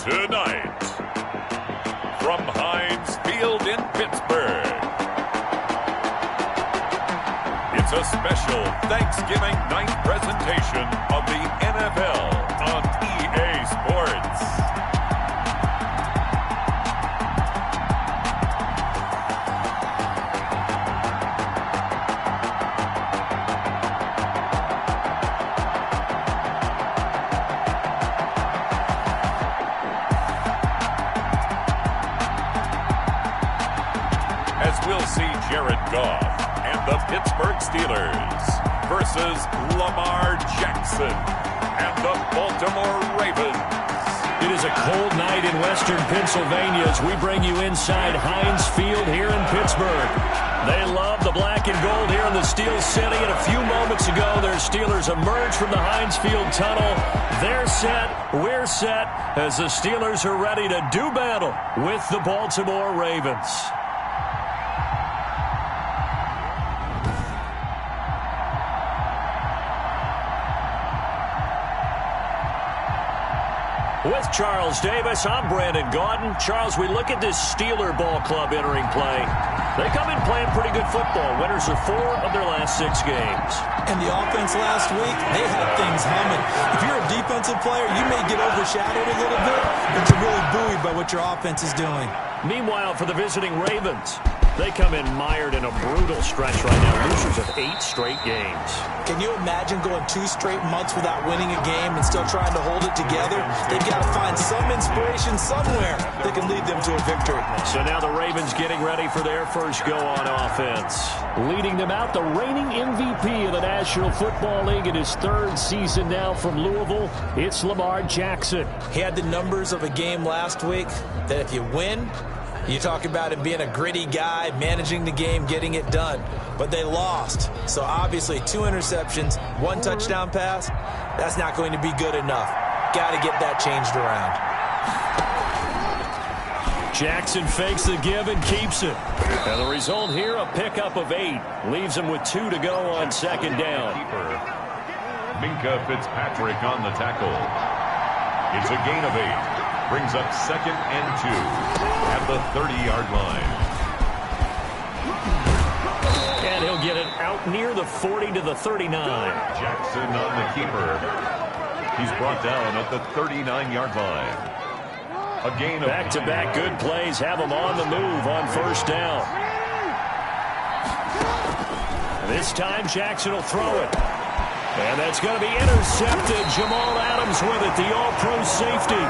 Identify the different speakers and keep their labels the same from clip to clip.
Speaker 1: Tonight, from Heinz Field in Pittsburgh, it's a special Thanksgiving night presentation of the NFL on EA Sports. We'll see Jared Goff and the Pittsburgh Steelers versus Lamar Jackson and the Baltimore Ravens.
Speaker 2: It is a cold night in western Pennsylvania as we bring you inside Heinz Field here in Pittsburgh. They love the black and gold here in the Steel City, and a few moments ago their Steelers emerged from the Heinz Field tunnel. They're set, we're set, as the Steelers are ready to do battle with the Baltimore Ravens. With Charles Davis, I'm Brandon Gaudin. Charles, we look at this Steeler ball club entering play. They come in playing pretty good football. Winners of 4 of their last 6 games.
Speaker 3: And the offense last week, they had things humming. If you're a defensive player, you may get overshadowed a little bit, but you're really buoyed by what your offense is doing.
Speaker 2: Meanwhile, for the visiting Ravens, they come in mired in a brutal stretch right now. Losers of 8 straight games.
Speaker 3: Can you imagine going 2 straight months without winning a game and still trying to hold it together? They've got to find some inspiration somewhere that can lead them to a victory.
Speaker 2: So now the Ravens getting ready for their first go on offense. Leading them out, the reigning MVP of the National Football League in his 3rd season now from Louisville. It's Lamar Jackson.
Speaker 3: He had the numbers of a game last week that if you win, you talk about him being a gritty guy, managing the game, getting it done. But they lost. So obviously 2 interceptions, 1 touchdown pass, that's not going to be good enough. Got to get that changed around.
Speaker 2: Jackson fakes the give and keeps it. And the result here, a pickup of 8. Leaves him with 2 to go on 2nd down.
Speaker 1: Minka Fitzpatrick on the tackle. It's a gain of 8. Brings up 2nd and 2 at the 30-yard line.
Speaker 2: And he'll get it out near the 40 to the 39.
Speaker 1: Jackson on the keeper. He's brought down at the 39-yard line. A gain of
Speaker 2: back-to-back good plays have him on the move on 1st down. And this time Jackson will throw it. And that's going to be intercepted. Jamal Adams with it, the all-pro safety.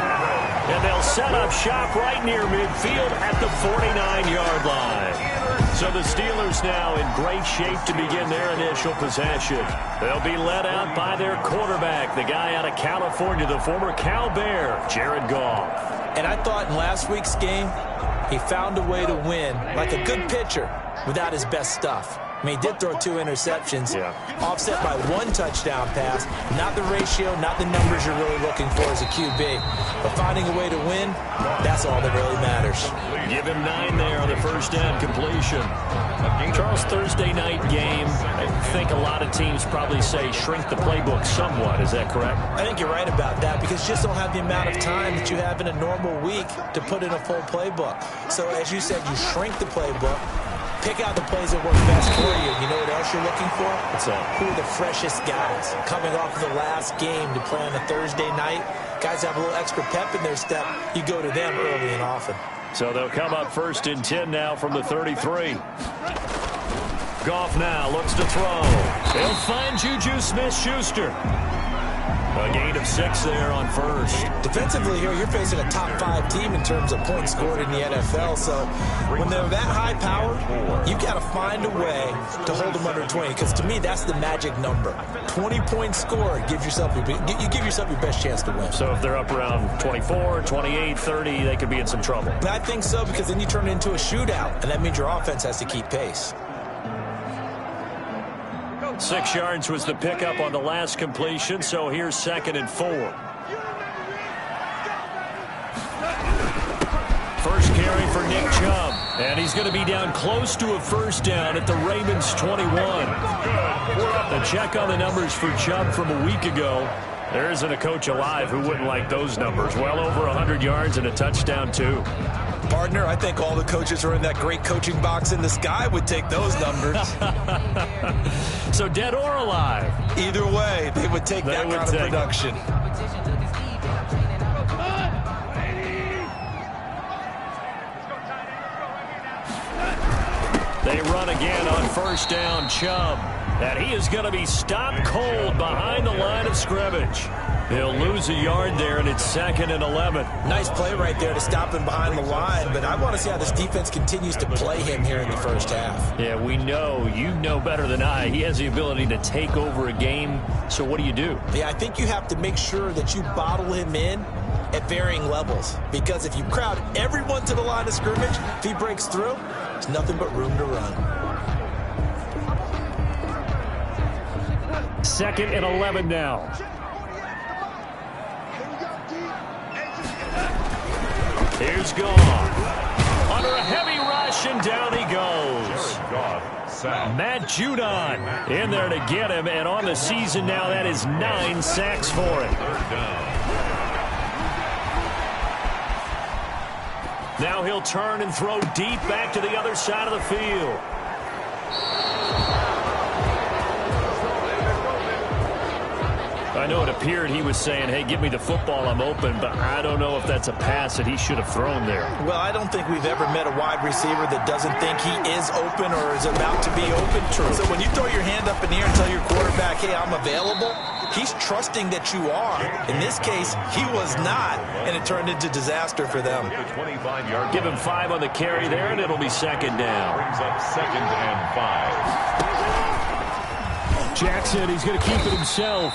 Speaker 2: And they'll set up shop right near midfield at the 49-yard line. So the Steelers now in great shape to begin their initial possession. They'll be led out by their quarterback, the guy out of California, the former Cal Bear, Jared Goff.
Speaker 3: And I thought in last week's game, he found a way to win like a good pitcher without his best stuff. I mean, he did throw 2 interceptions, offset by 1 touchdown pass. Not the ratio, not the numbers you're really looking for as a QB. But finding a way to win, that's all that really matters.
Speaker 2: Give him 9 there on the 1st down completion. Charles, Thursday night game, I think a lot of teams probably say shrink the playbook somewhat. Is that correct?
Speaker 3: I think you're right about that because you just don't have the amount of time that you have in a normal week to put in a full playbook. So as you said, you shrink the playbook. Pick out the plays that work best for you. You know what else you're looking for?
Speaker 2: What's that?
Speaker 3: Who are the freshest guys coming off of the last game to play on a Thursday night? Guys have a little extra pep in their step. You go to them early and often.
Speaker 2: So they'll come up 1st and 10 now from the 33. Goff now looks to throw. They'll find Juju Smith-Schuster. A gain of 6 there on 1st.
Speaker 3: Defensively here, you're facing a top 5 team in terms of points scored in the NFL. So when they're that high powered, you've got to find a way to hold them under 20. Because to me, that's the magic number. 20 points scored, you give yourself your best chance to win.
Speaker 2: So if they're up around 24, 28, 30, they could be in some trouble.
Speaker 3: I think so, because then you turn it into a shootout, and that means your offense has to keep pace.
Speaker 2: 6 yards was the pickup on the last completion, so here's 2nd and 4. First carry for Nick Chubb, and he's going to be down close to a 1st down at the Ravens 21. The check on the numbers for Chubb from a week ago. There isn't a coach alive who wouldn't like those numbers. Well over 100 yards and a touchdown, too.
Speaker 3: Partner, I think all the coaches who are in that great coaching box in the sky would take those numbers.
Speaker 2: So dead or alive?
Speaker 3: Either way, they would take that kind of production.
Speaker 2: They run again on first down, Chubb. And he is going to be stopped cold behind the line of scrimmage. He'll lose a yard there, and it's 2nd and 11.
Speaker 3: Nice play right there to stop him behind the line, but I want to see how this defense continues to play him here in the first half.
Speaker 2: Yeah, we know. You know better than I. He has the ability to take over a game, so what do you do?
Speaker 3: Yeah, I think you have to make sure that you bottle him in at varying levels, because if you crowd everyone to the line of scrimmage, if he breaks through, there's nothing but room to run.
Speaker 2: 2nd and 11 now. Here's gone. Under a heavy rush, and down he goes. Matt Judon in there to get him, and on the season now, that is 9 sacks for him. Now he'll turn and throw deep back to the other side of the field. I know it appeared he was saying, hey, give me the football, I'm open, but I don't know if that's a pass that he should have thrown there.
Speaker 3: Well, I don't think we've ever met a wide receiver that doesn't think he is open or is about to be open. True. So when you throw your hand up in the air and tell your quarterback, hey, I'm available, he's trusting that you are. In this case, he was not, and it turned into disaster for them.
Speaker 2: Give him 5 on the carry there, and it'll be 2nd down.
Speaker 1: Brings up 2nd and 5.
Speaker 2: Jackson, he's going to keep it himself.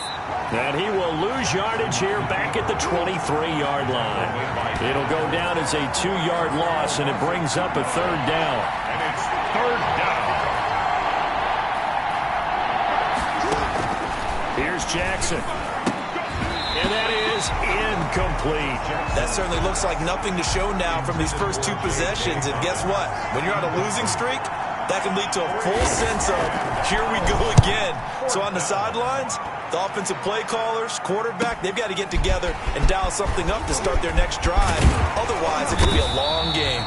Speaker 2: And he will lose yardage here back at the 23-yard line. It'll go down as a 2-yard loss, and it brings up a 3rd down.
Speaker 1: And it's 3rd down.
Speaker 2: Here's Jackson. And that is incomplete.
Speaker 3: That certainly looks like nothing to show now from these first 2 possessions. And guess what? When you're on a losing streak, that can lead to a full sense of, here we go again. So on the sidelines, the offensive play callers, quarterback, they've got to get together and dial something up to start their next drive. Otherwise, it could be a long game.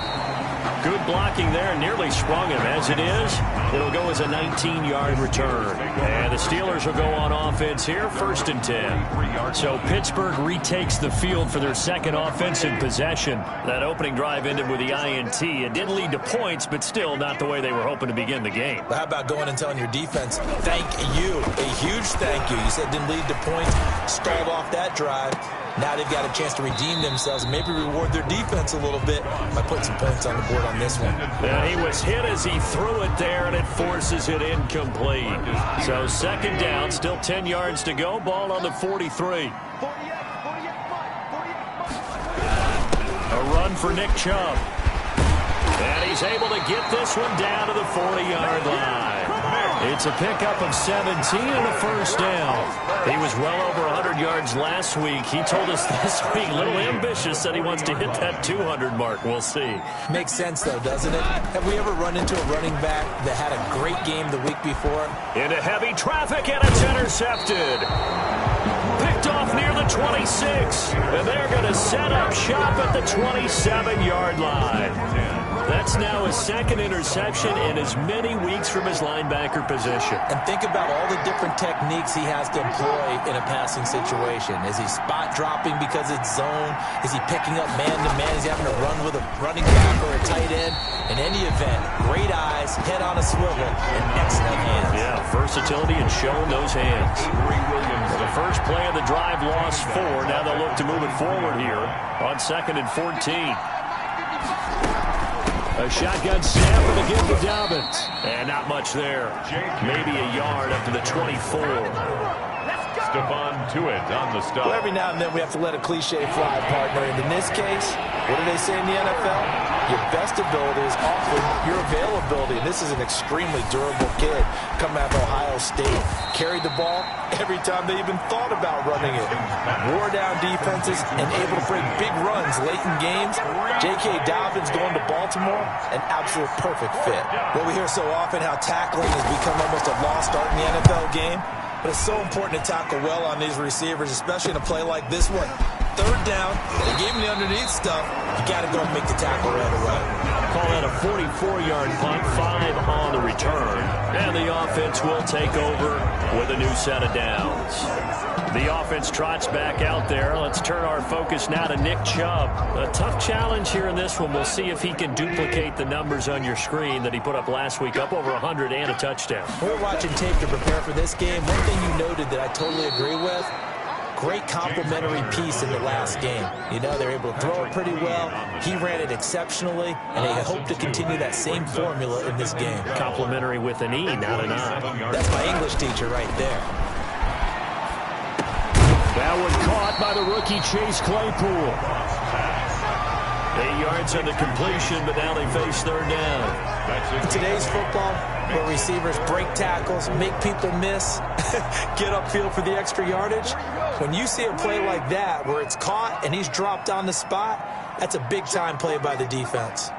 Speaker 2: Good blocking there, nearly sprung him. As it is, it'll go as a 19-yard return. And the Steelers will go on offense here, 1st and 10. So Pittsburgh retakes the field for their 2nd offensive possession. That opening drive ended with the INT. It didn't lead to points, but still not the way they were hoping to begin the game.
Speaker 3: But how about going and telling your defense, thank you, a huge thank you. You said it didn't lead to points, stalled off that drive. Now they've got a chance to redeem themselves and maybe reward their defense a little bit by putting some points on the board on this one.
Speaker 2: And he was hit as he threw it there, and it forces it incomplete. So 2nd down, still 10 yards to go. Ball on the 43. A run for Nick Chubb. And he's able to get this one down to the 40-yard line. It's a pickup of 17 and a 1st down. He was well over 100 yards last week. He told us this week, a little ambitious, said he wants to hit that 200 mark. We'll see.
Speaker 3: Makes sense, though, doesn't it? Have we ever run into a running back that had a great game the week before?
Speaker 2: Into heavy traffic, and it's intercepted. Picked off near the 26. And they're going to set up shop at the 27-yard line. That's now his 2nd interception in as many weeks from his linebacker position.
Speaker 3: And think about all the different techniques he has to employ in a passing situation. Is he spot dropping because it's zone? Is he picking up man-to-man? Is he having to run with a running back or a tight end? In any event, great eyes, head on a swivel, and excellent hands.
Speaker 2: Yeah, versatility and showing those hands. Well, the first play of the drive lost 4. Now they'll look to move it forward here on 2nd and 14. A shotgun snap and again to Dobbins. And not much there. Maybe a yard up to the 24.
Speaker 1: Stephon Tuitt on the stop.
Speaker 3: Well, every now and then we have to let a cliche fly, partner. And in this case, what do they say in the NFL? Your best ability is often your availability. And this is an extremely durable kid coming out of Ohio State. Carried the ball every time they even thought about running it. Wore down defenses and able to break big runs late in games. J.K. Dobbins going to Baltimore, an absolute perfect fit. Well, we hear so often how tackling has become almost a lost art in the NFL game. but it's so important to tackle well on these receivers, especially in a play like this one. Third down, they gave him the underneath stuff. You got to go and make the tackle right away.
Speaker 2: Call that a 44-yard punt, 5 on the return. And the offense will take over with a new set of downs. The offense trots back out there. Let's turn our focus now to Nick Chubb. A tough challenge here in this one. We'll see if he can duplicate the numbers on your screen that he put up last week, up over 100 and a touchdown.
Speaker 3: We're watching tape to prepare for this game. One thing you noted that I totally agree with, great complimentary piece in the last game. You know, they're able to throw it pretty well. He ran it exceptionally, and they hope to continue that same formula in this game.
Speaker 2: Complimentary with an E, not an I.
Speaker 3: That's my English teacher right there.
Speaker 2: That one caught by the rookie Chase Claypool. 8 yards on the completion, but now they face third down.
Speaker 3: In today's football, where receivers break tackles, make people miss, get upfield for the extra yardage, when you see a play like that where it's caught and he's dropped on the spot, that's a big-time play by the defense.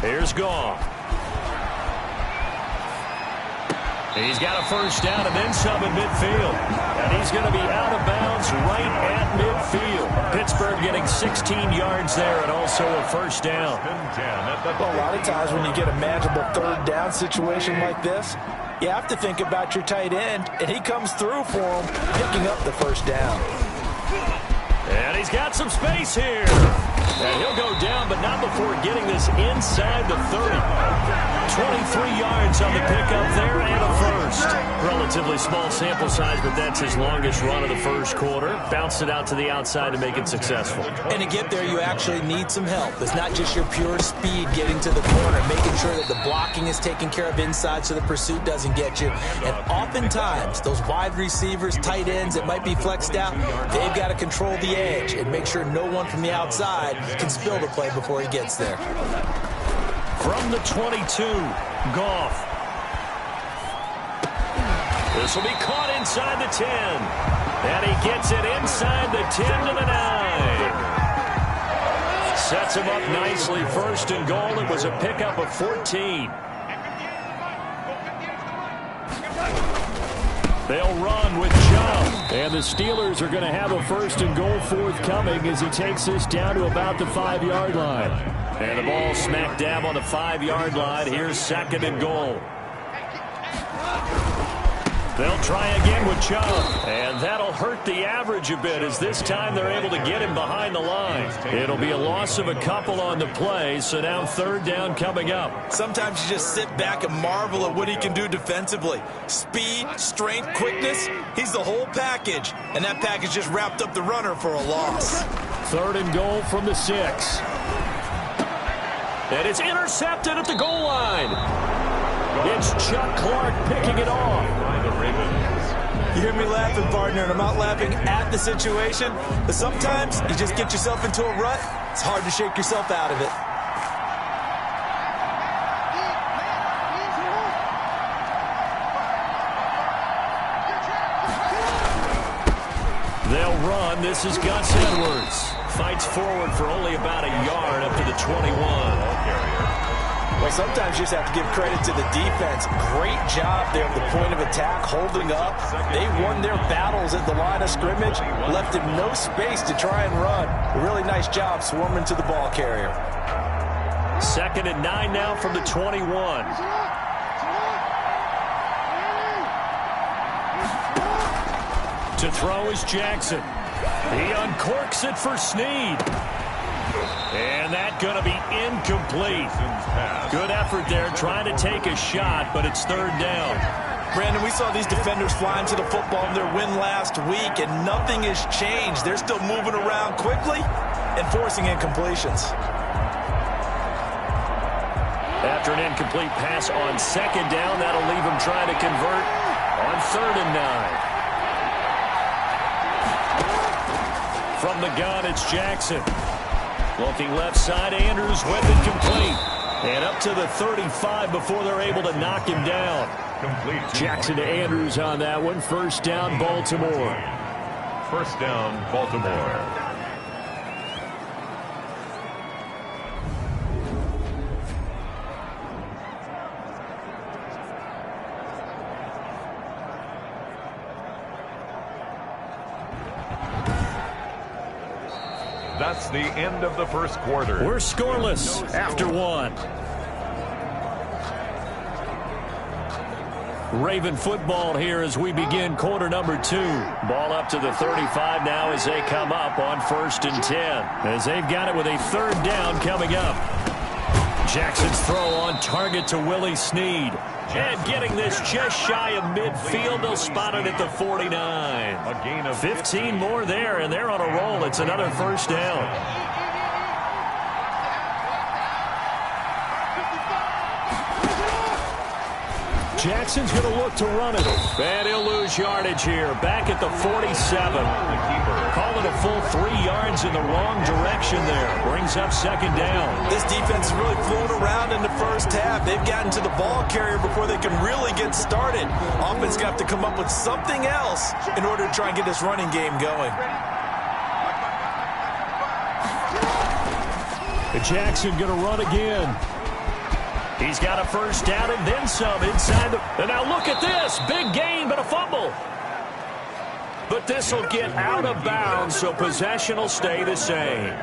Speaker 2: Here's Goff. He's got a first down and then some in midfield. And he's going to be out of bounds right at midfield. Pittsburgh getting 16 yards there and also a first down.
Speaker 3: Well, a lot of times when you get a manageable third down situation like this, you have to think about your tight end, and he comes through for him, picking up the first down.
Speaker 2: And he's got some space here. And he'll go down, but not before getting this inside the 30. 23 yards on the pickup there and a first. Relatively small sample size, but that's his longest run of the first quarter. Bounced it out to the outside to make it successful.
Speaker 3: And to get there, you actually need some help. It's not just your pure speed getting to the corner, making sure that the blocking is taken care of inside so the pursuit doesn't get you. And oftentimes, those wide receivers, tight ends that might be flexed out, they've got to control the edge and make sure no one from the outside can spill the play before he gets there.
Speaker 2: From the 22, Goff. This will be caught inside the 10. And he gets it inside the 10 to the 9. Sets him up nicely. First and goal. It was a pickup of 14. They'll run with Chubb. And the Steelers are going to have a first and goal forthcoming as he takes this down to about the 5-yard line. And the ball smack dab on the 5-yard line. Here's second and goal. They'll try again with Chubb. And that'll hurt the average a bit as this time they're able to get him behind the line. It'll be a loss of a couple on the play, so now third down coming up.
Speaker 3: Sometimes you just sit back and marvel at what he can do defensively. Speed, strength, quickness, he's the whole package. And that package just wrapped up the runner for a loss.
Speaker 2: Third and goal from the 6. And it's intercepted at the goal line. It's Chuck Clark picking it off.
Speaker 3: You hear me laughing, partner, and I'm not laughing at the situation, but sometimes you just get yourself into a rut. It's hard to shake yourself out of it.
Speaker 2: They'll run. This is Gus Edwards. Fights forward for only about a yard up to the 21.
Speaker 3: Well, sometimes you just have to give credit to the defense. Great job there at the point of attack, holding up. They won their battles at the line of scrimmage, left him no space to try and run. A really nice job swarming to the ball carrier.
Speaker 2: Second and 9 now from the 21. To throw is Jackson. He uncorks it for Snead. And that's going to be incomplete. Good effort there trying to take a shot, but it's third down.
Speaker 3: Brandon, we saw these defenders flying to the football in their win last week, and nothing has changed. They're still moving around quickly and forcing incompletions.
Speaker 2: After an incomplete pass on second down, that'll leave him trying to convert on third and 9. From the gun, it's Jackson. Looking left side, Andrews with it complete. And up to the 35 before they're able to knock him down. Jackson to Andrews on that one. First down, Baltimore.
Speaker 1: First down, Baltimore. that's the end of the first quarter.
Speaker 2: We're scoreless after one. Raven football here as we begin quarter number 2. Ball up to the 35 now as they come up on 1st and 10. As they've got it with a 3rd down coming up. Jackson's throw on target to Willie Snead. And getting this just shy of midfield. They'll spot it at the 49.
Speaker 1: A gain of
Speaker 2: 15 more there, and they're on a roll. It's another 1st down. Jackson's going to look to run it. And he'll lose yardage here. Back at the 47.
Speaker 1: the keeper.
Speaker 2: Call it a full 3 yards in the wrong direction there. Brings up 2nd down.
Speaker 3: This defense is really flown around in the first half. They've gotten to the ball carrier before they can really get started. Offense got to come up with something else in order to try and get this running game going.
Speaker 2: Jackson going to run again. He's got a 1st down and then some inside the... And now look at this. Big gain, but a fumble. But this will get out of bounds, so possession will stay the same.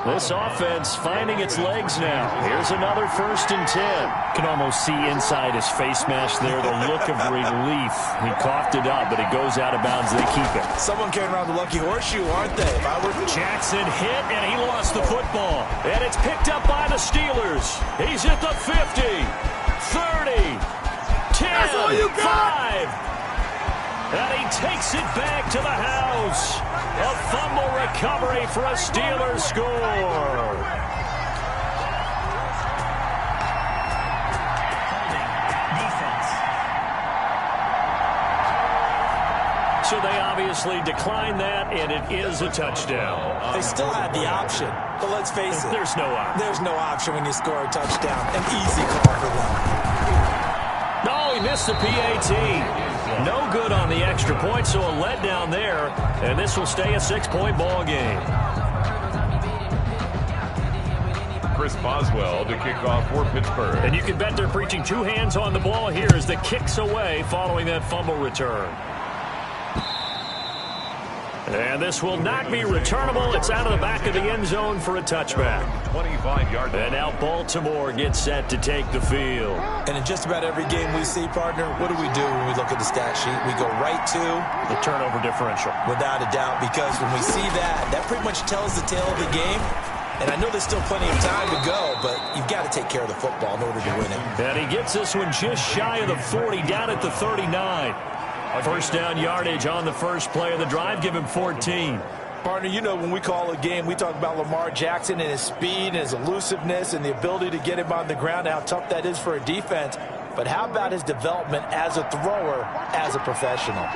Speaker 2: This offense finding its legs now. Here's another 1st and 10. Can almost see inside his face mask there the look of relief. He coughed it up, but it goes out of bounds. They keep it.
Speaker 3: Someone carrying around the lucky horseshoe, aren't they? If I were...
Speaker 2: Jackson hit, and he lost the football. And it's picked up by the Steelers. He's at the 50, 30, 10, 5. And he takes it back to the house. A fumble recovery for a Steelers score. So they obviously declined that, and it is a touchdown.
Speaker 3: They still had the option, but let's face it.
Speaker 2: There's no option.
Speaker 3: There's no option when you score a touchdown. An easy call for them.
Speaker 2: No, he missed the PAT. No good on the extra point, so a letdown there, and this will stay a 6-point ball game.
Speaker 1: Chris Boswell to kick off for Pittsburgh.
Speaker 2: And you can bet they're preaching 2 hands on the ball here as the kick's away following that fumble return. And this will not be returnable. It's out of the back of the end zone for a touchback.
Speaker 1: 25-yard.
Speaker 2: And now Baltimore gets set to take the field.
Speaker 3: And in just about every game we see, partner, what do when we look at the stat sheet? We go right to
Speaker 2: the turnover differential.
Speaker 3: Without a doubt, because when we see that, that pretty much tells the tale of the game. And I know there's still plenty of time to go, but you've got to take care of the football in order to win it.
Speaker 2: And he gets this one just shy of the 40, down at the 39. 1st down yardage on the first play of the drive. Give him 14.
Speaker 3: Partner, you know when we call a game, we talk about Lamar Jackson and his speed and his elusiveness and the ability to get him on the ground, how tough that is for a defense. But how about his development as a thrower, as a professional?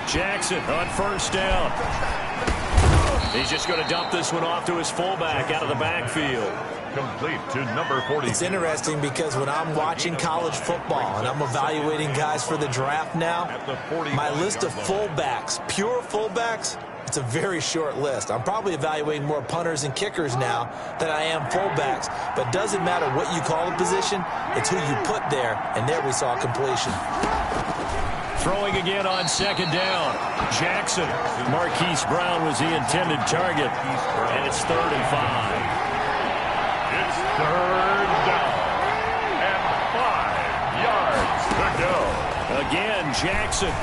Speaker 2: Jackson on 1st down. He's just going to dump this one off to his fullback out of the backfield.
Speaker 1: Complete to number 40.
Speaker 3: It's interesting because when I'm watching college football and I'm evaluating guys for the draft now, my list of fullbacks, pure fullbacks, it's a very short list. I'm probably evaluating more punters and kickers now than I am fullbacks. But it doesn't matter what you call the position, it's who you put there, and there we saw completion.
Speaker 2: Throwing again on 2nd down. Jackson. Marquise Brown was the intended target, and it's 3rd and 5.
Speaker 1: 3rd down and 5 yards to go.
Speaker 2: Again, Jackson.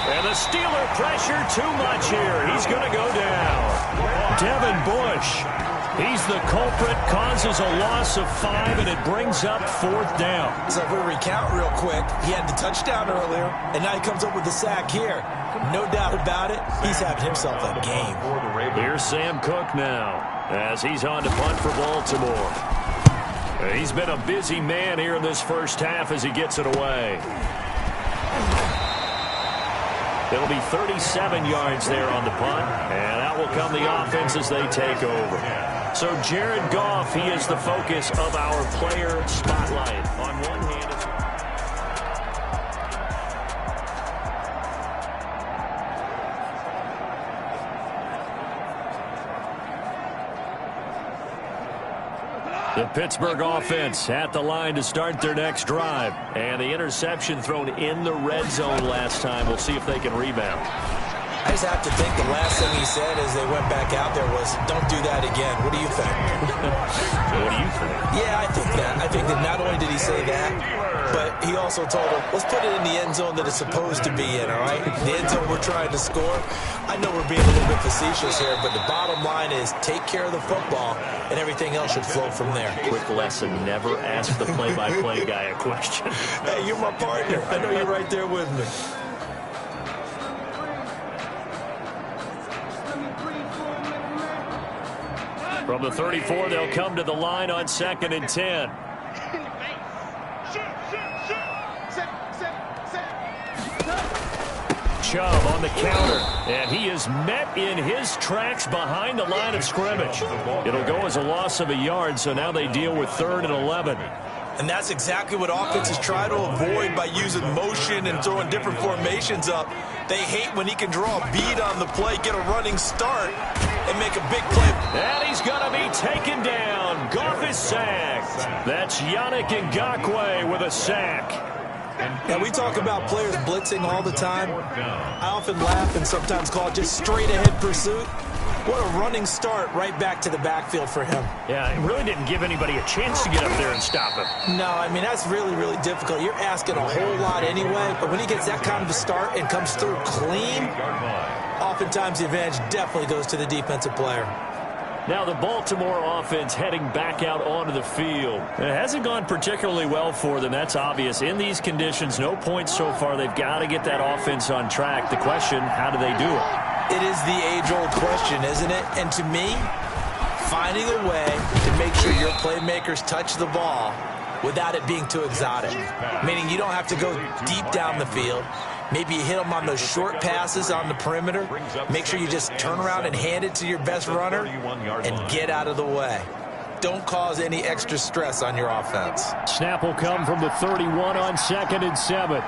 Speaker 2: And the Steeler pressure too much here. He's going to go down. Devin Bush. He's the culprit, causes a loss of 5, and it brings up 4th down.
Speaker 3: So if we recount real quick, he had the touchdown earlier, and now he comes up with the sack here. No doubt about it, he's having himself a game.
Speaker 2: Here's Sam Cook now, as he's on to punt for Baltimore. He's been a busy man here in this first half as he gets it away. It'll be 37 yards there on the punt, and out will come the offense as they take over. So Jared Goff, he is the focus of our player spotlight. On one hand, The Pittsburgh offense at the line to start their next drive. And the interception thrown in the red zone last time. We'll see if they can rebound.
Speaker 3: I just have to think the last thing he said as they went back out there was, don't do that again. What do you think?
Speaker 2: What do you think?
Speaker 3: Yeah, I think that. I think that not only did he say that, but he also told him, let's put it in the end zone that it's supposed to be in, all right? The end zone we're trying to score. I know we're being a little bit facetious here, but the bottom line is take care of the football, and everything else should flow from there.
Speaker 2: Quick lesson, never ask the play-by-play guy a question.
Speaker 3: Hey, you're my partner. I know you're right there with me.
Speaker 2: From the 34, they'll come to the line on 2nd and 10. Chubb on the counter, and he is met in his tracks behind the line of scrimmage. It'll go as a loss of a yard, so now they deal with 3rd and 11.
Speaker 3: And that's exactly what offenses try to avoid by using motion and throwing different formations up. They hate when he can draw a bead on the play, get a running start, and make a big play.
Speaker 2: And he's going to be taken down. Goff is sacked. That's Yannick Ngakoue with a sack.
Speaker 3: Now, we talk about players blitzing all the time. I often laugh and sometimes call it just straight-ahead pursuit. What a running start right back to the backfield for him.
Speaker 2: Yeah, it really didn't give anybody a chance to get up there and stop him.
Speaker 3: No, I mean, that's really, really difficult. You're asking a whole lot anyway, but when he gets that kind of a start and comes through clean, oftentimes the advantage definitely goes to the defensive player.
Speaker 2: Now the Baltimore offense heading back out onto the field. It hasn't gone particularly well for them, that's obvious. In these conditions, no points so far. They've got to get that offense on track. The question, how do they do it?
Speaker 3: It is the age-old question, isn't it? And to me, finding a way to make sure your playmakers touch the ball without it being too exotic. Meaning you don't have to go deep down the field. Maybe you hit them on those short passes on the perimeter. Make sure you just turn around and hand it to your best runner and get out of the way. Don't cause any extra stress on your offense.
Speaker 2: Snap will come from the 31 on 2nd and 7.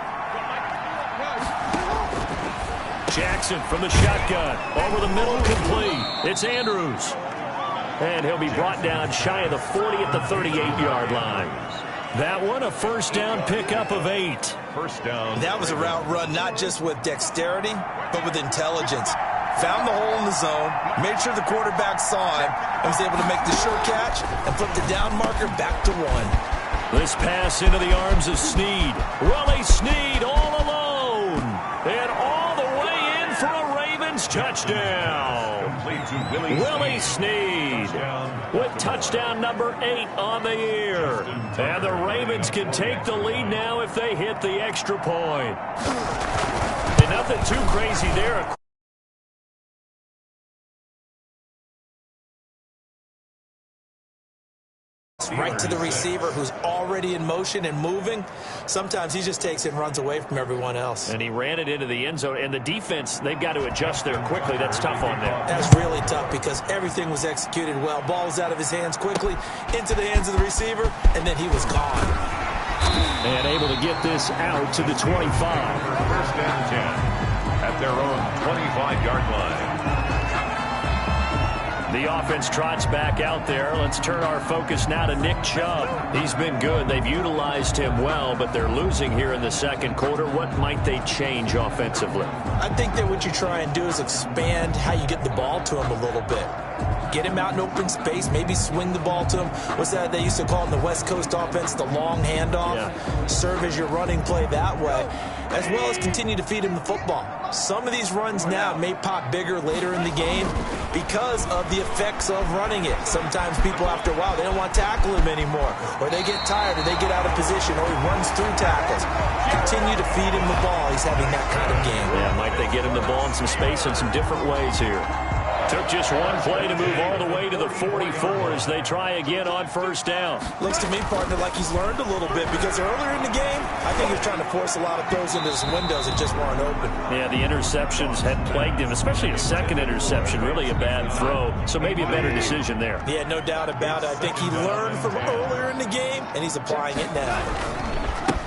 Speaker 2: Jackson from the shotgun. Over the middle, complete. It's Andrews. And he'll be brought down shy of the 40 at the 38-yard line. That one, a first down pickup of 8.
Speaker 1: First down.
Speaker 3: That was a route run not just with dexterity, but with intelligence. Found the hole in the zone, made sure the quarterback saw him, and was able to make the sure catch and flip the down marker back to 1.
Speaker 2: This pass into the arms of Snead. Willie Snead all alone. And all the way in for a Ravens touchdown. Willie Snead with touchdown number 8 on the year. And the Ravens can take the lead now if they hit the extra point. And nothing too crazy there.
Speaker 3: Right to the receiver who's already in motion and moving. Sometimes he just takes it and runs away from everyone else.
Speaker 2: And he ran it into the end zone. And the defense, they've got to adjust there quickly. That's tough on them.
Speaker 3: That's really tough because everything was executed well. Ball was out of his hands quickly, into the hands of the receiver, and then he was gone.
Speaker 2: And able to get this out to the 25.
Speaker 1: First and 10 at their own 25-yard line.
Speaker 2: The offense trots back out there. Let's turn our focus now to Nick Chubb. He's been good. They've utilized him well, but they're losing here in the second quarter. What might they change offensively?
Speaker 3: I think that what you try and do is expand how you get the ball to him a little bit. Get him out in open space, maybe swing the ball to him. What's that they used to call in the West Coast offense, the long handoff? Yeah. Serve as your running play that way, as well as continue to feed him the football. Some of these runs now may pop bigger later in the game because of the effects of running it. Sometimes people, after a while, they don't want to tackle him anymore, or they get tired, or they get out of position, or he runs through tackles. Continue to feed him the ball. He's having that kind of game.
Speaker 2: Yeah, might they get him the ball in some space in some different ways here. Took just one play to move all the way to the 44 as they try again on first down.
Speaker 3: Looks to me, partner, like he's learned a little bit because earlier in the game, I think he was trying to force a lot of throws into his windows that just weren't open.
Speaker 2: Yeah, the interceptions had plagued him, especially a second interception, really a bad throw. So maybe a better decision there.
Speaker 3: Yeah, no doubt about it. I think he learned from earlier in the game, and he's applying it now.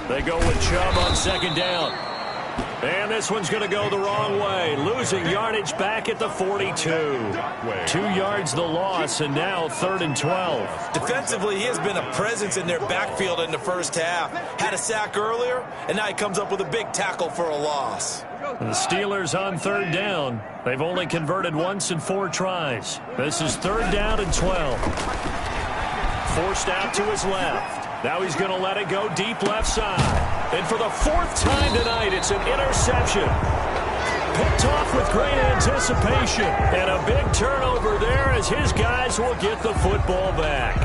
Speaker 2: They go with Chubb on second down. And this one's going to go the wrong way. Losing yardage back at the 42. 2 yards the loss, and now 3rd and 12.
Speaker 3: Defensively, he has been a presence in their backfield in the first half. Had a sack earlier, and now he comes up with a big tackle for a loss.
Speaker 2: The Steelers on 3rd down. They've only converted once in 4 tries. This is 3rd down and 12. Forced out to his left. Now he's going to let it go deep left side. And for the 4th time tonight, it's an interception. Picked off with great anticipation. And a big turnover there as his guys will get the football back.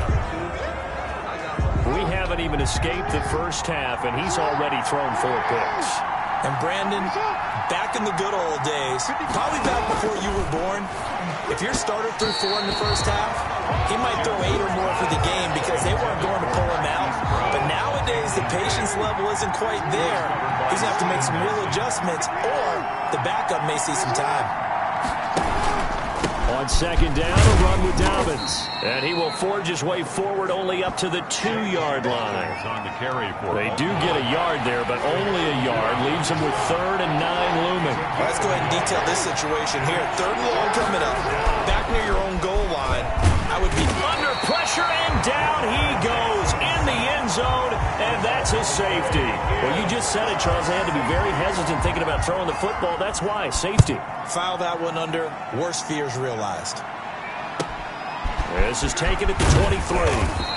Speaker 2: We haven't even escaped the first half, and he's already thrown 4 picks.
Speaker 3: And Brandon, back in the good old days, probably back before you were born, if your starter threw 4 in the first half, he might throw 8 or more for the game because they weren't going to pull him out. But nowadays, the patience level isn't quite there. He's going to have to make some real adjustments, or the backup may see some time.
Speaker 2: On 2nd down, a run with Dobbins. And he will forge his way forward only up to the 2-yard line. They do get a yard there, but only a yard. Leaves him with 3rd and 9 looming.
Speaker 3: Let's go ahead and detail this situation here. 3rd and long coming up. Back near your own goal line. I would be
Speaker 2: under pressure, and down he goes in the end zone, and that's a safety. Well, you just said it, Charles. They had to be very hesitant thinking about throwing the football. That's why, safety.
Speaker 3: File that one under worst fears realized.
Speaker 2: This is taken at the 23.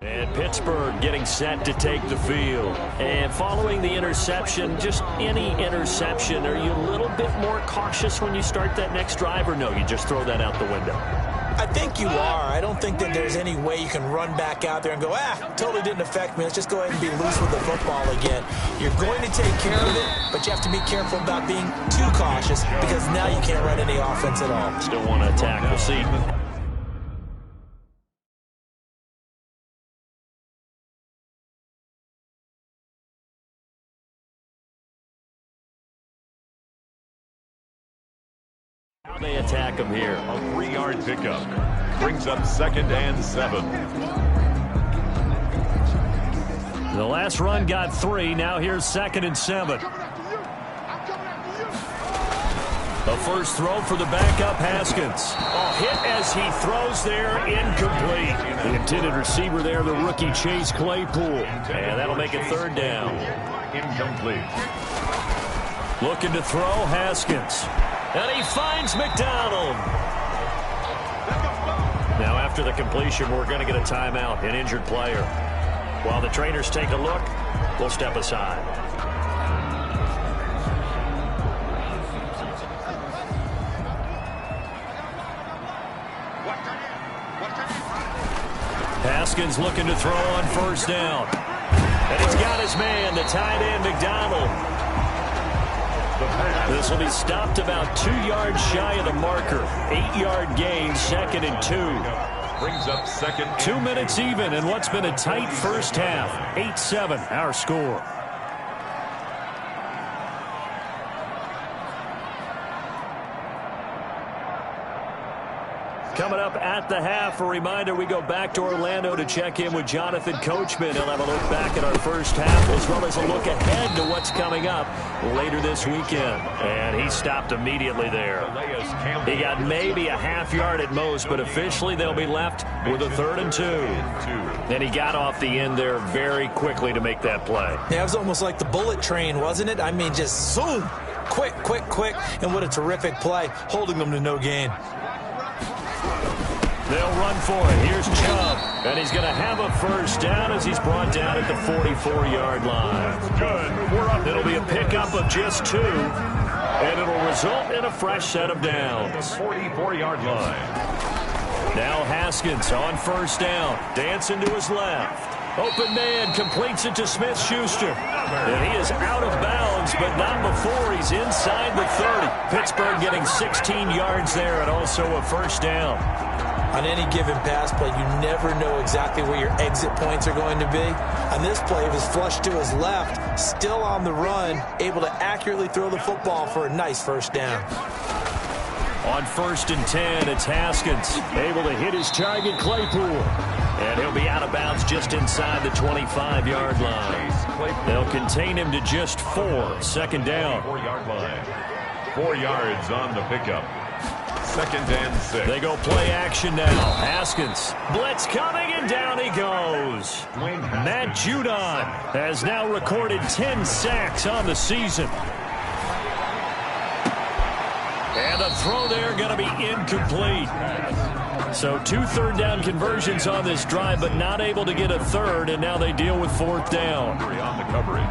Speaker 2: And Pittsburgh getting set to take the field. And following the interception, just any interception, are you a little bit more cautious when you start that next drive, or no, you just throw that out the window?
Speaker 3: I think you are. I don't think that there's any way you can run back out there and go, totally didn't affect me. Let's just go ahead and be loose with the football again. You're going to take care of it, but you have to be careful about being too cautious because now you can't run any offense at all.
Speaker 2: Still want to attack. We'll see. They attack him here.
Speaker 1: A 3-yard pickup. Brings up 2nd and 7.
Speaker 2: The last run got 3. Now here's 2nd and 7. The first throw for the backup, Haskins. Hit as he throws there, incomplete. The intended receiver there, the rookie Chase Claypool. And that'll make it 3rd down.
Speaker 1: Incomplete.
Speaker 2: Looking to throw, Haskins. And he finds McDonald. Now after the completion, we're going to get a timeout, an injured player. While the trainers take a look, we'll step aside. Haskins looking to throw on 1st down. And he's got his man, the tight end, McDonald. This will be stopped about 2 yards shy of the marker. 8-yard gain, 2nd and 2.
Speaker 1: Brings up 2nd.
Speaker 2: 2 minutes even in what's been a tight first half. 8-7, our score. Coming up at the half, a reminder, we go back to Orlando to check in with Jonathan Coachman. He'll have a look back at our first half as well as a look ahead to what's coming up later this weekend. And he stopped immediately there. He got maybe a half yard at most, but officially they'll be left with a 3rd and 2. And he got off the end there very quickly to make that play.
Speaker 3: Yeah, it was almost like the bullet train, wasn't it? I mean, just zoom, quick, quick, quick. And what a terrific play, holding them to no gain.
Speaker 2: They'll run for it. Here's Chubb. And he's going to have a 1st down as he's brought down at the 44-yard line. It'll be a pickup of just 2. And it'll result in a fresh set of downs.
Speaker 1: 44-yard line.
Speaker 2: Now Haskins on 1st down. Dancing to his left. Open man completes it to Smith-Schuster. And he is out of bounds, but not before he's inside the 30. Pittsburgh getting 16 yards there and also a 1st down.
Speaker 3: On any given pass play, you never know exactly where your exit points are going to be. On this play, it was flushed to his left, still on the run, able to accurately throw the football for a nice first down.
Speaker 2: On 1st and 10, it's Haskins, able to hit his target, Claypool. And he'll be out of bounds just inside the 25-yard line. They'll contain him to just 4. 2nd down.
Speaker 1: 4-yard line. 4 yards on the pickup. 2nd and 6.
Speaker 2: They go play action now. Haskins. Blitz coming, and down he goes. Matt Judon has now recorded 10 sacks on the season. And the throw there going to be incomplete. So 2 3rd down conversions on this drive, but not able to get a 3rd, and now they deal with 4th down.
Speaker 1: On the coverage.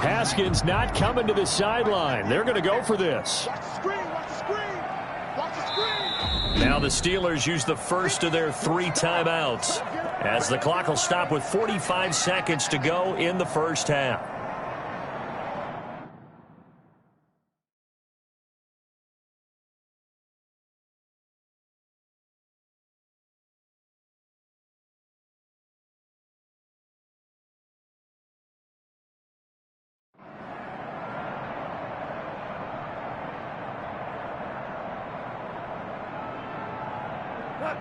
Speaker 2: Haskins not coming to the sideline. They're going to go for this. Now the Steelers use the first of their 3 timeouts, as the clock will stop with 45 seconds to go in the first half.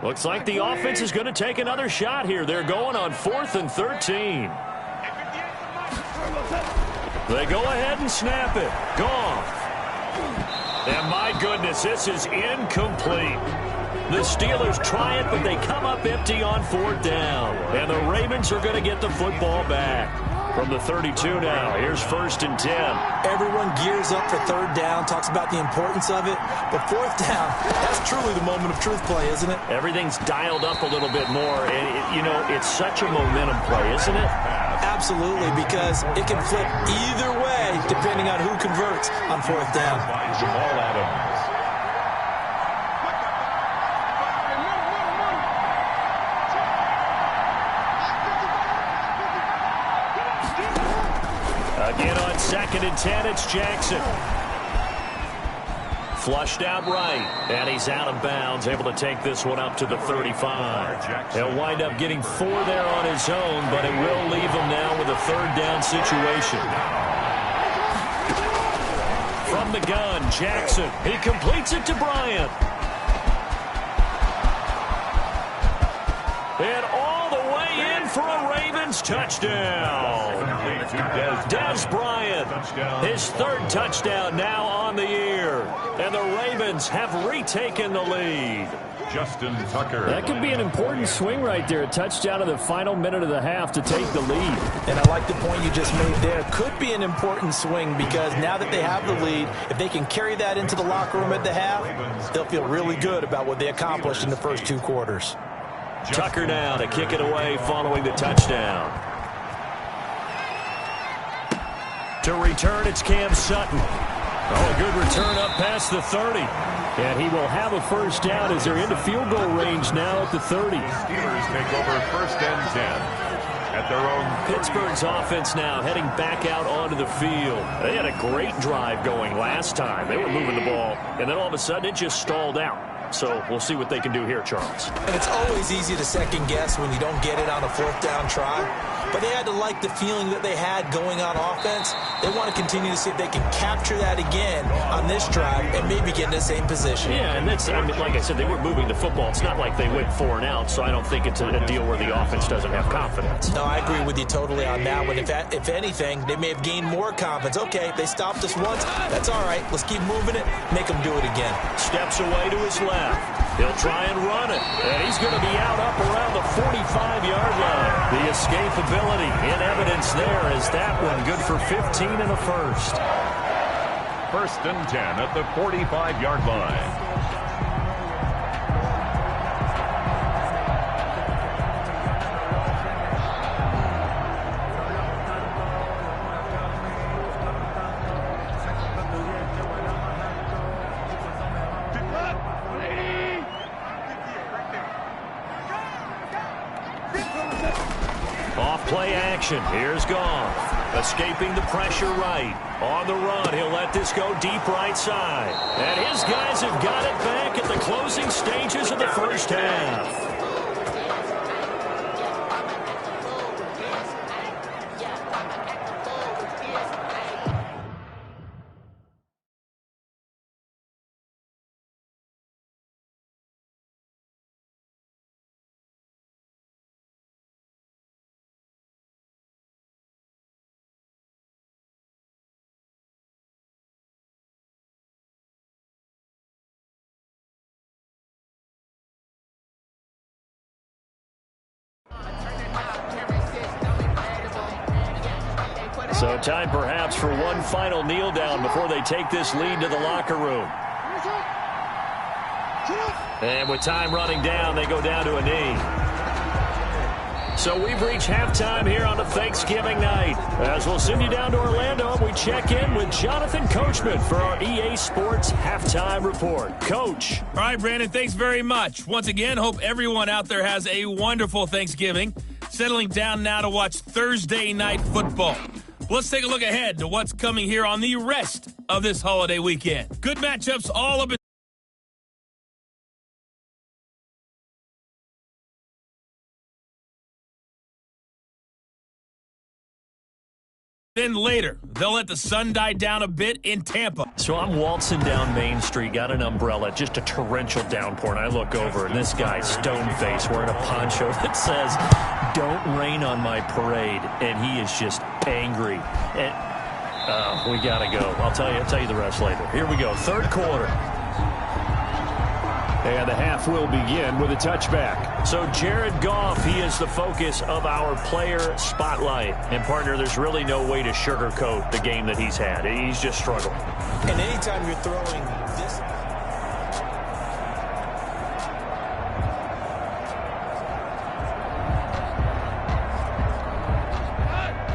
Speaker 2: Looks like the offense is going to take another shot here. They're going on 4th and 13. They go ahead and snap it. Gone. And my goodness, this is incomplete. The Steelers try it, but they come up empty on 4th down. And the Ravens are going to get the football back. From the 32 now, here's 1st and 10.
Speaker 3: Everyone gears up for 3rd down, talks about the importance of it. But 4th down, that's truly the moment of truth play, isn't it?
Speaker 2: Everything's dialed up a little bit more. And, it's such a momentum play, isn't it?
Speaker 3: Absolutely, because it can flip either way depending on who converts on 4th down.
Speaker 1: Jamal Adams.
Speaker 2: Again on 2nd and 10, it's Jackson. Flushed out right, and he's out of bounds, able to take this one up to the 35. He'll wind up getting 4 there on his own, but it will leave him now with a 3rd down situation. From the gun, Jackson. He completes it to Bryant. And all the way in for a Ravens touchdown. Des Bryant, his 3rd touchdown now on the year. And the Ravens have retaken the lead.
Speaker 1: Justin Tucker.
Speaker 2: That could be an important swing right there. A touchdown in the final minute of the half to take the lead.
Speaker 3: And I like the point you just made there. Could be an important swing because now that they have the lead, if they can carry that into the locker room at the half, they'll feel really good about what they accomplished in the first 2 quarters.
Speaker 2: Tucker now to kick it away following the touchdown. To return, it's Cam Sutton. Oh, a good return up past the 30. And he will have a first down as they're into field goal range now at the 30.
Speaker 1: Steelers take over 1st and 10 at their own.
Speaker 2: Pittsburgh's offense now heading back out onto the field. They had a great drive going last time. They were moving the ball, and then all of a sudden it just stalled out. So we'll see what they can do here, Charles.
Speaker 3: And it's always easy to second guess when you don't get it on a 4th down try. But they had to like the feeling that they had going on offense. They want to continue to see if they can capture that again on this drive and maybe get in the same position.
Speaker 2: Yeah, and that's, like I said, they were moving the football. It's not like they went 4 and out, so I don't think it's a deal where the offense doesn't have confidence.
Speaker 3: No, I agree with you totally on that one. If anything, they may have gained more confidence. Okay, they stopped us once. That's all right. Let's keep moving it. Make them do it again.
Speaker 2: Steps away to his left. He'll try and run it. And he's going to be out up around the 45-yard line. The escapability in evidence there is that one good for 15 and a first.
Speaker 1: 1st and 10 at the 45-yard line.
Speaker 2: Off play action. Here's Goff. Escaping the pressure right. On the run, he'll let this go deep right side. And his guys have got it back at the closing stages of the first half. So time perhaps for one final kneel down before they take this lead to the locker room. And with time running down, they go down to a knee. So we've reached halftime here on a Thanksgiving night. As we'll send you down to Orlando, we check in with Jonathan Coachman for our EA Sports Halftime Report. Coach.
Speaker 4: All right, Brandon, thanks very much. Once again, hope everyone out there has a wonderful Thanksgiving. Settling down now to watch Thursday night football. Let's take a look ahead to what's coming here on the rest of this holiday weekend. Good matchups all up. Then later, they'll let the sun die down a bit in Tampa.
Speaker 2: So I'm waltzing down Main Street, got an umbrella, just a torrential downpour, and I look over, and this guy, stone-faced, wearing a poncho that says, "Don't rain on my parade," and he is just angry. And we got to go. I'll tell you the rest later. Here we go, third quarter. And the half will begin with a touchback. So Jared Goff, he is the focus of our player spotlight. And, partner, there's really no way to sugarcoat the game that he's had. He's just struggled.
Speaker 3: And anytime you're throwing this...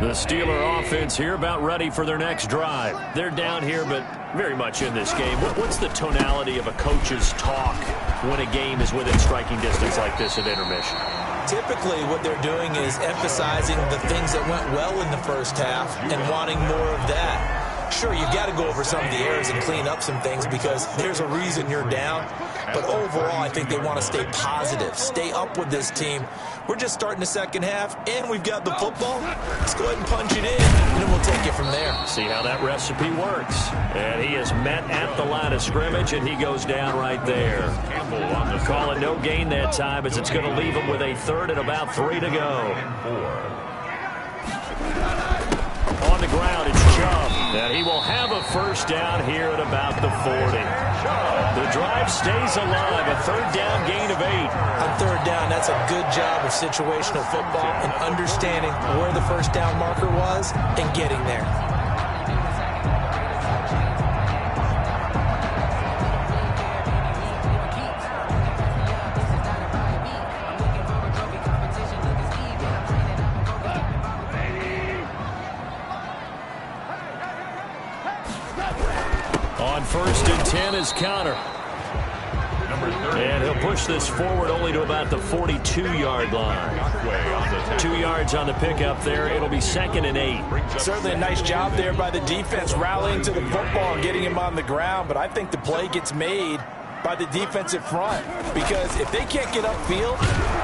Speaker 2: The Steeler offense here about ready for their next drive. They're down here, but very much in this game. What's the tonality of a coach's talk when a game is within striking distance like this at intermission?
Speaker 3: Typically, what they're doing is emphasizing the things that went well in the first half and wanting more of that. Sure, you've got to go over some of the errors and clean up some things because there's a reason you're down. But overall, I think they want to stay positive, stay up with this team. We're just starting the second half, and we've got the football. Let's go ahead and punch it in, and then we'll take it from there.
Speaker 2: See how that recipe works. And he is met at the line of scrimmage, and he goes down right there. Calling no gain that time as it's going to leave him with a third and about 3 to go. On the ground, it's Chubb. And he will have a first down here at about the 40. The drive stays alive. A third down gain of 8.
Speaker 3: On third down, that's a good job of situational football and understanding where the first down marker was and getting there.
Speaker 2: On first and 10 is Connor. And he'll push this forward only to about the 42-yard line. 2 yards on the pickup there. It'll be 2nd and 8.
Speaker 3: Certainly a nice job there by the defense rallying to the football and getting him on the ground. But I think the play gets made by the defensive front because if they can't get upfield,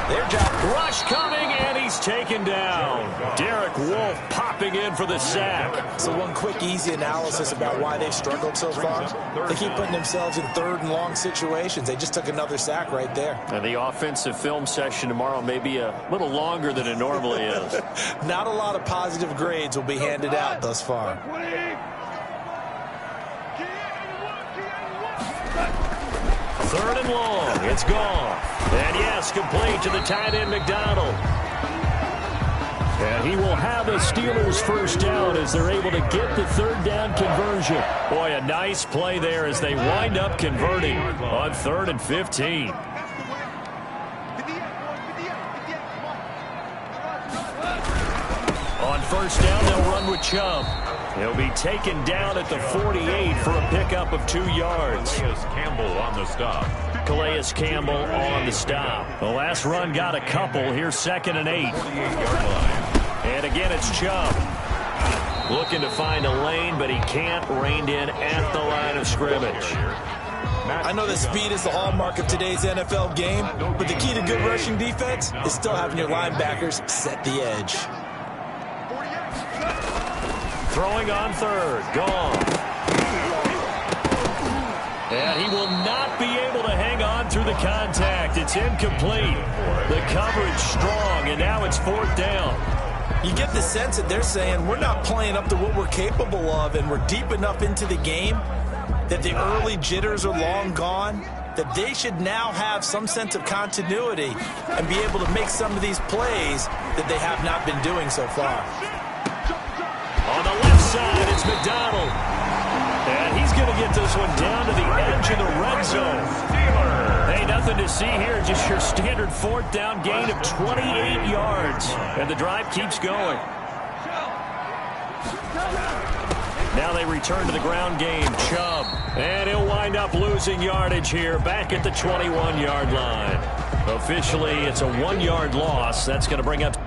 Speaker 3: their job.
Speaker 2: Rush coming, and he's taken down. Derek Wolfe popping in for the sack.
Speaker 3: So one quick, easy analysis about why they've struggled so far. They keep putting themselves in third and long situations. They just took another sack right there.
Speaker 2: And the offensive film session tomorrow may be a little longer than it normally is.
Speaker 3: Not a lot of positive grades will be handed out thus far.
Speaker 2: Third and long. It's gone. And yes, complete to the tight end, McDonald. And he will have a Steelers first down as they're able to get the third down conversion. Boy, a nice play there as they wind up converting on 3rd and 15. On first down, they'll run with Chubb. He'll be taken down at the 48 for a pickup of 2 yards.
Speaker 1: Calais Campbell on the stop.
Speaker 2: Calais Campbell on the stop. The last run got a couple. Here's 2nd and 8.
Speaker 1: 48-yard line.
Speaker 2: And again, it's Chubb. Looking to find a lane, but he can't. Reined in at the line of scrimmage.
Speaker 3: I know that speed is the hallmark of today's NFL game, but the key to good rushing defense is still having your linebackers set the edge.
Speaker 2: Throwing on third. Gone. And he will not be able to hang on through the contact. It's incomplete. The coverage strong, and now it's fourth down.
Speaker 3: You get the sense that they're saying we're not playing up to what we're capable of, and we're deep enough into the game that the early jitters are long gone, that they should now have some sense of continuity and be able to make some of these plays that they have not been doing so far.
Speaker 2: On the left side, it's McDonald. And he's going to get this one down to the edge of the red zone. Hey, nothing to see here, just your standard fourth down gain of 28 yards. And the drive keeps going. Now they return to the ground game. Chubb. And he'll wind up losing yardage here back at the 21-yard line. Officially, it's a 1-yard loss. That's going to bring up...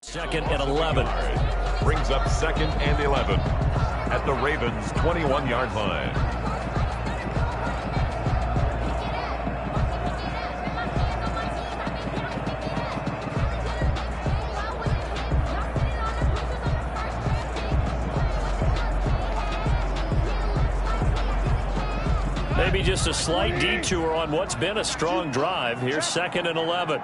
Speaker 2: Second and 11.
Speaker 1: Brings up second and 11 at the Ravens' 21-yard line.
Speaker 2: Maybe just a slight detour on what's been a strong drive. Here's second and 11.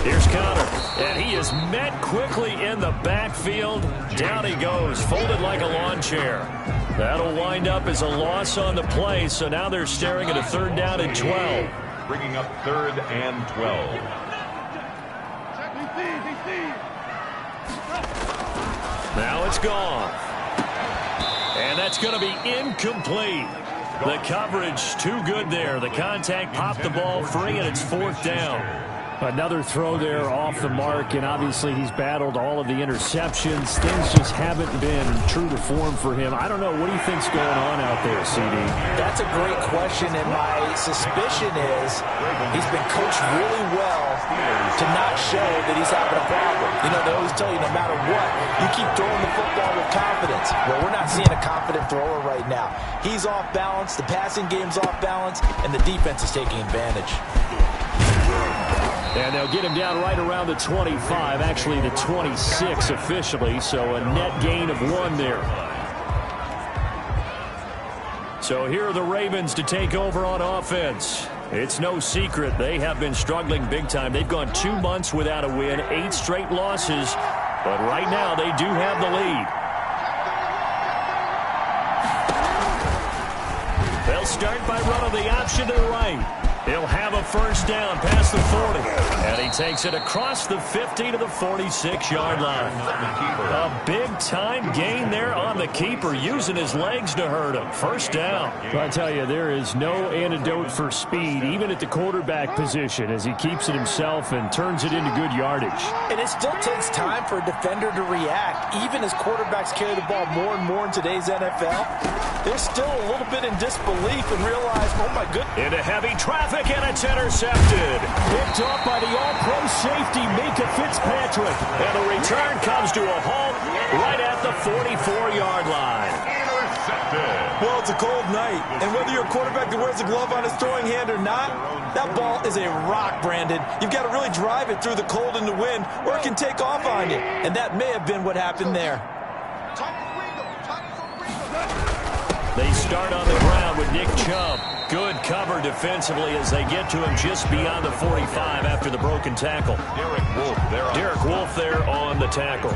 Speaker 2: Here's Connor, and he is met quickly in the backfield. Down he goes, folded like a lawn chair. That'll wind up as a loss on the play, so now they're staring at a third down and 12.
Speaker 1: Bringing up third and 12.
Speaker 2: Now it's gone. And that's going to be incomplete. The coverage too good there. The contact popped the ball free, and it's fourth down.
Speaker 5: Another throw there off the mark, and obviously he's battled all of the interceptions. Things just haven't been true to form for him. I don't know. What do you think's going on out there, CD?
Speaker 3: That's a great question, and my suspicion is he's been coached really well to not show that he's having a problem. You know, they always tell you no matter what, you keep throwing the football with confidence. Well, we're not seeing a confident thrower right now. He's off balance, the passing game's off balance, and the defense is taking advantage.
Speaker 5: And they'll get him down right around the 25, actually the 26 officially, so a net gain of 1 there.
Speaker 2: So here are the Ravens to take over on offense. It's no secret they have been struggling big time. They've gone 2 months without a win, 8 straight losses, but right now they do have the lead. They'll start by running the option to the right. He'll have a first down past the 40. And he takes it across the 50 to the 46-yard line. A big-time gain there on the keeper, using his legs to hurt him. First down.
Speaker 5: Well, I tell you, there is no antidote for speed, even at the quarterback position, as he keeps it himself and turns it into good yardage.
Speaker 3: And it still takes time for a defender to react. Even as quarterbacks carry the ball more and more in today's NFL, they're still a little bit in disbelief and realize, oh, my goodness.
Speaker 2: Into heavy traffic. And it's intercepted.
Speaker 5: Picked off by the all-pro safety, Minka Fitzpatrick.
Speaker 2: And the return comes to a halt right at the 44-yard line.
Speaker 1: Intercepted.
Speaker 3: Well, it's a cold night, and whether you're a quarterback that wears a glove on his throwing hand or not, that ball is a rock, Brandon. You've got to really drive it through the cold and the wind, or it can take off on you, and that may have been what happened there.
Speaker 2: They start on the ground with Nick Chubb. Good cover defensively as they get to him just beyond the 45 after the broken tackle. Derek Wolfe there on the tackle.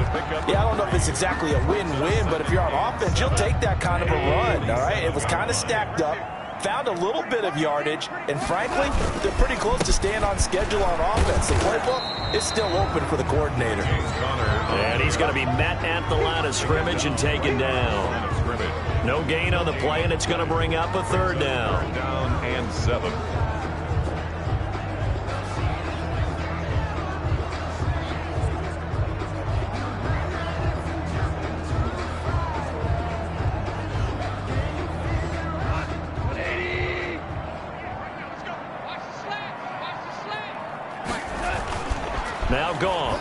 Speaker 3: Yeah, I don't know if it's exactly a win-win, but if you're on offense, you'll take that kind of a run, all right? It was kind of stacked up, found a little bit of yardage, and frankly, they're pretty close to staying on schedule on offense. The playbook is still open for the coordinator.
Speaker 2: And he's going to be met at the line of scrimmage and taken down. No gain on the play, and it's going to bring up a third down.
Speaker 1: Third down and 7.
Speaker 2: Now gone.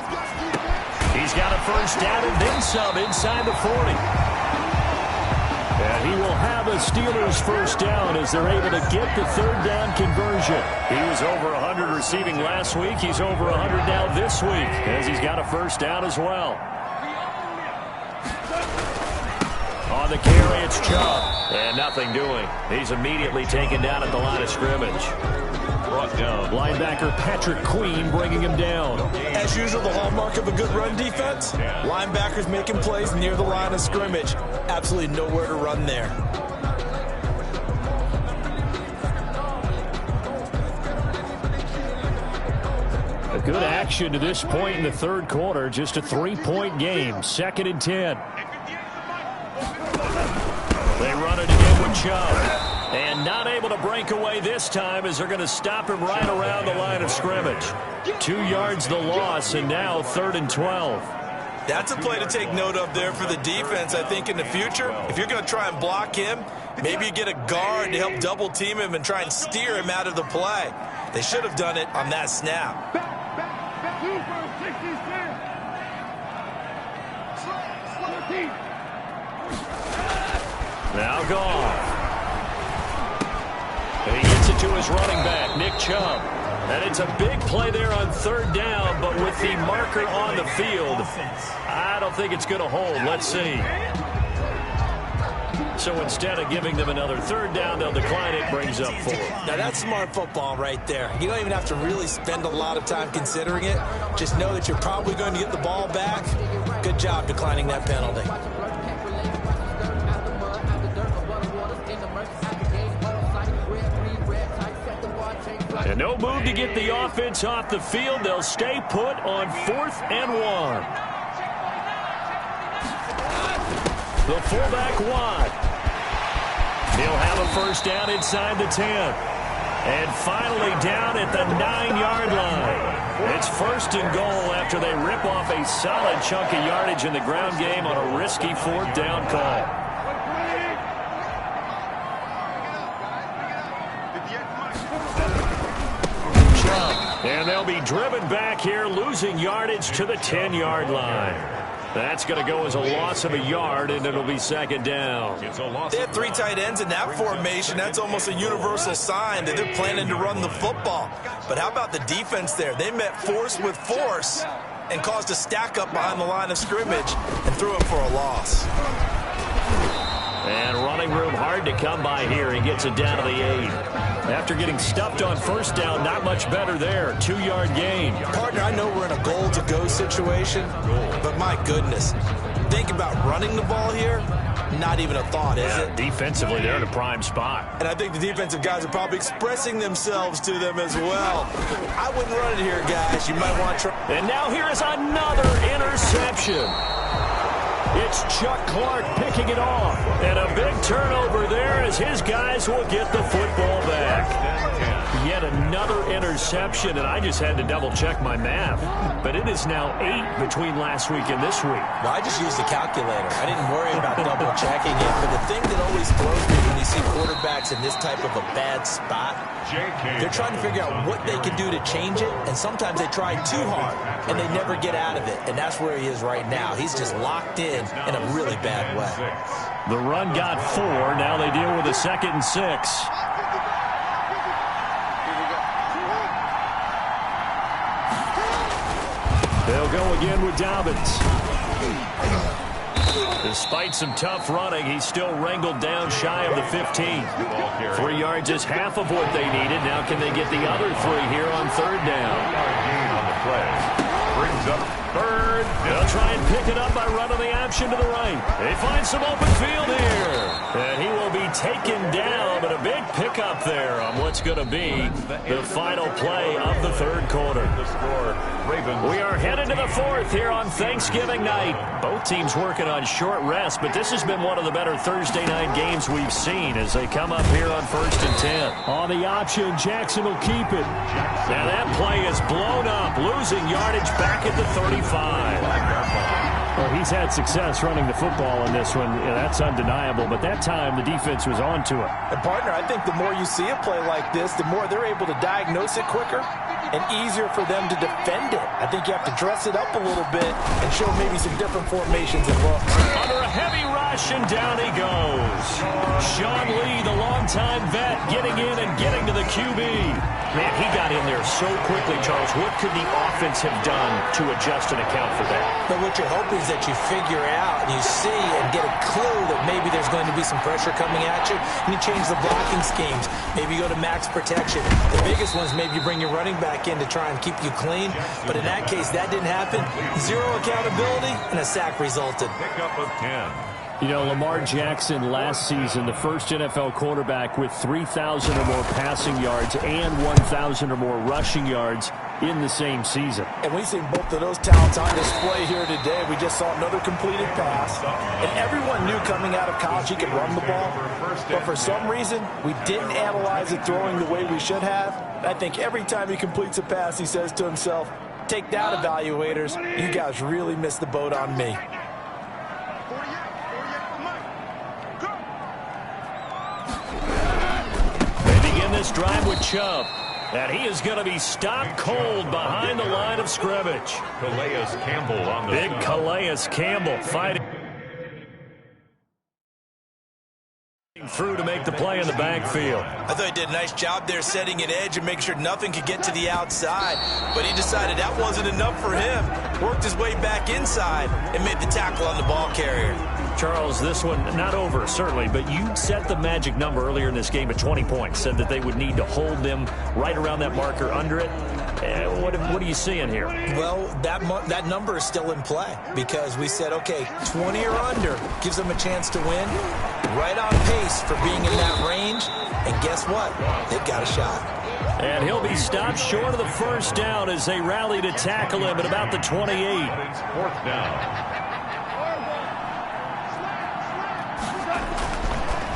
Speaker 2: He's got a first down and then some inside the 40. And he will have a Steelers first down as they're able to get the third down conversion. He was over 100 receiving last week. He's over 100 now this week as he's got a first down as well. On the carry, it's Chubb. And nothing doing. He's immediately taken down at the line of scrimmage. Brought down. Linebacker Patrick Queen bringing him down.
Speaker 3: As usual, the hallmark of a good run defense, linebackers making plays near the line of scrimmage. Absolutely nowhere to run there.
Speaker 5: A good action to this point in the third quarter. Just a 3-point game. 2nd and 10.
Speaker 2: They run it again with Chubb. And not able to break away this time as they're going to stop him right around the line of scrimmage. 2 yards the loss, and now 3rd and 12.
Speaker 3: That's a play to take note of there for the defense, I think, in the future. If you're going to try and block him, maybe you get a guard to help double team him and try and steer him out of the play. They should have done it on that snap.
Speaker 2: Now gone. And he gets it to his running back, Nick Chubb. And it's a big play there on 3rd down, but with the marker on the field, I don't think it's going to hold. Let's see. So instead of giving them another 3rd down, they'll decline it, brings up 4.
Speaker 3: Now that's smart football right there. You don't even have to really spend a lot of time considering it. Just know that you're probably going to get the ball back. Good job declining that penalty.
Speaker 2: And no move to get the offense off the field. They'll stay put on 4th and 1. The fullback wide. He'll have a first down inside the 10. And finally down at the 9-yard line. It's 1st and goal after they rip off a solid chunk of yardage in the ground game on a risky 4th down call. And they'll be driven back here, losing yardage to the 10-yard line. That's going to go as a loss of a yard, and it'll be 2nd down.
Speaker 3: They had 3 tight ends in that formation. That's almost a universal sign that they're planning to run the football. But how about the defense there? They met force with force and caused a stack up behind the line of scrimmage and threw him for a loss.
Speaker 2: And running room hard to come by here. He gets it down to the 8. After getting stuffed on 1st down, not much better there. 2-yard gain.
Speaker 3: Partner, I know we're in a goal-to-go situation, but my goodness, think about running the ball here. Not even a thought, is it?
Speaker 2: Defensively, they're in a prime spot.
Speaker 3: And I think the defensive guys are probably expressing themselves to them as well. I wouldn't run it here, guys. You might want to try.
Speaker 2: And now here is another interception. It's Chuck Clark picking it off. And a big turnover there as his guys will get the football back. Yet another interception, and I just had to double-check my math. But it is now 8 between last week and this week.
Speaker 3: Well, I just used a calculator. I didn't worry about double-checking it. But the thing that always throws me when you see quarterbacks in this type of a bad spot, they're trying to figure out what they can do to change it, and sometimes they try too hard, and they never get out of it, and that's where he is right now. He's just locked in a really bad way.
Speaker 2: The run got 4. Now they deal with a 2nd and 6. They'll go again with Dobbins. Despite some tough running, he's still wrangled down shy of the 15. 3 yards is half of what they needed. Now can they get the other 3 here on 3rd down?
Speaker 1: Gain on the play. Brings up 3rd.
Speaker 2: They'll try and pick it up by running the option to the right. They find some open field here. And he will be taken down, but a big pickup there on what's going to be the final play of the 3rd quarter.
Speaker 1: The score, Ravens.
Speaker 2: We are headed to the 4th here on Thanksgiving night. Both teams working on short rest, but this has been one of the better Thursday night games we've seen as they come up here on 1st and 10.
Speaker 5: On the option, Jackson will keep it.
Speaker 2: Now that play is blown up, losing yardage back at the 35.
Speaker 5: Well, he's had success running the football in this one. Yeah, that's undeniable, but that time the defense was on to it.
Speaker 6: And, partner, I think the more you see a play like this, the more they're able to diagnose it quicker and easier for them to defend it. I think you have to dress it up a little bit and show maybe some different formations and looks.
Speaker 2: Under a heavy rush, and down he goes. Sean Lee, the longtime vet, getting in and getting to the QB. Man, he got in there so quickly, Charles. What could the offense have done to adjust and account for that?
Speaker 3: But what you're hoping is that you figure out and you see and get a clue that maybe there's going to be some pressure coming at you, and you change the blocking schemes. Maybe you go to max protection. The biggest one is maybe you bring your running back in to try and keep you clean. But in that case, that didn't happen. 0 accountability, and a sack resulted.
Speaker 1: Pickup of 10.
Speaker 5: You know, Lamar Jackson last season, the first NFL quarterback with 3,000 or more passing yards and 1,000 or more rushing yards in the same season.
Speaker 6: And we've seen both of those talents on display here today. We just saw another completed pass. And everyone knew coming out of college he could run the ball. But for some reason, we didn't analyze it throwing the way we should have. I think every time he completes a pass, he says to himself, take that, evaluators. You guys really missed the boat on me.
Speaker 2: This drive with Chubb, and he is going to be stopped cold behind the line of scrimmage.
Speaker 1: Calais Campbell on the
Speaker 2: big Calais Campbell fighting through to make the play in the backfield.
Speaker 3: I thought he did a nice job there setting an edge and making sure nothing could get to the outside, but he decided that wasn't enough for him. Worked his way back inside and made the tackle on the ball carrier.
Speaker 2: Charles, this one not over, certainly, but you set the magic number earlier in this game at 20 points, said that they would need to hold them right around that marker under it. What are you seeing here?
Speaker 3: Well, that number is still in play because we said, okay, 20 or under gives them a chance to win. Right on pace for being in that range, and guess what? They've got a shot.
Speaker 2: And he'll be stopped short of the first down as they rally to tackle him at about the 28.
Speaker 1: 4th down.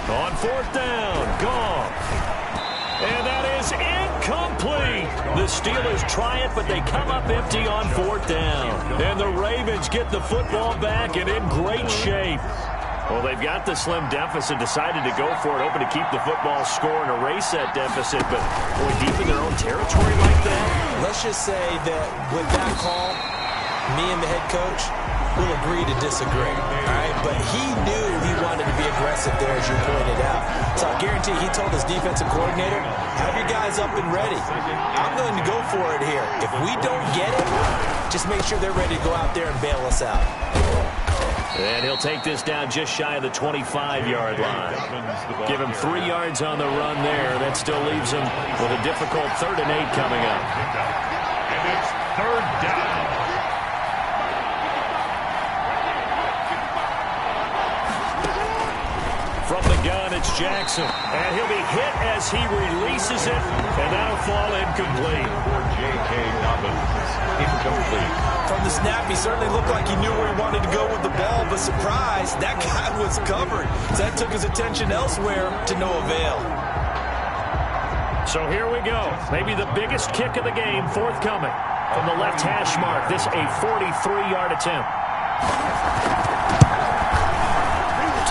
Speaker 2: On 4th down, Goff. And that is incomplete. The Steelers try it, but they come up empty on 4th down. And the Ravens get the football back and in great shape. Well, they've got the slim deficit, decided to go for it, hoping to keep the football score and erase that deficit. But, boy, deep in their own territory like that.
Speaker 3: Let's just say that with that call, me and the head coach will agree to disagree, all right? But he knew he wanted to be aggressive there, as you pointed out. So I guarantee he told his defensive coordinator, have your guys up and ready. I'm going to go for it here. If we don't get it, just make sure they're ready to go out there and bail us out.
Speaker 2: And he'll take this down just shy of the 25-yard line. Give him 3 yards on the run there. That still leaves him with a difficult 3rd and 8 coming up.
Speaker 1: And it's 3rd down.
Speaker 2: From the gun, it's Jackson. And he'll be hit as he releases it, and that'll fall incomplete.
Speaker 1: For J.K. Dobbins, incomplete.
Speaker 6: From the snap, he certainly looked like he knew where he wanted to go with the ball, but surprise, that guy was covered. So that took his attention elsewhere to no avail.
Speaker 2: So here we go. Maybe the biggest kick of the game forthcoming. From the left hash mark, this a 43-yard attempt.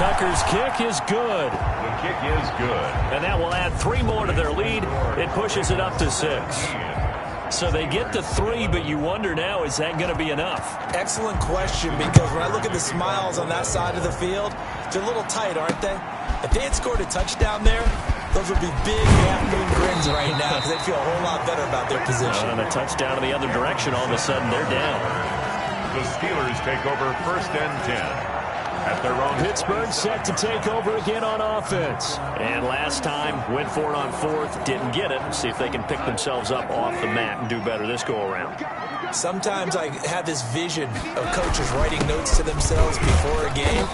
Speaker 2: Tucker's kick is good.
Speaker 1: The kick is good.
Speaker 2: And that will add 3 more to their lead. It pushes it up to 6. So they get to 3, but you wonder now, is that going to be enough?
Speaker 3: Excellent question, because when I look at the smiles on that side of the field, they're a little tight, aren't they? If they had scored a touchdown there, those would be big half-moon grins right now because they'd feel a whole lot better about their position.
Speaker 2: And a touchdown in the other direction, all of a sudden they're down.
Speaker 1: The Steelers take over 1st and 10. At their own.
Speaker 2: Pittsburgh set to take over again on offense. And last time, went for it on 4th, didn't get it. See if they can pick themselves up off the mat and do better this go-around.
Speaker 3: Sometimes I have this vision of coaches writing notes to themselves before a game.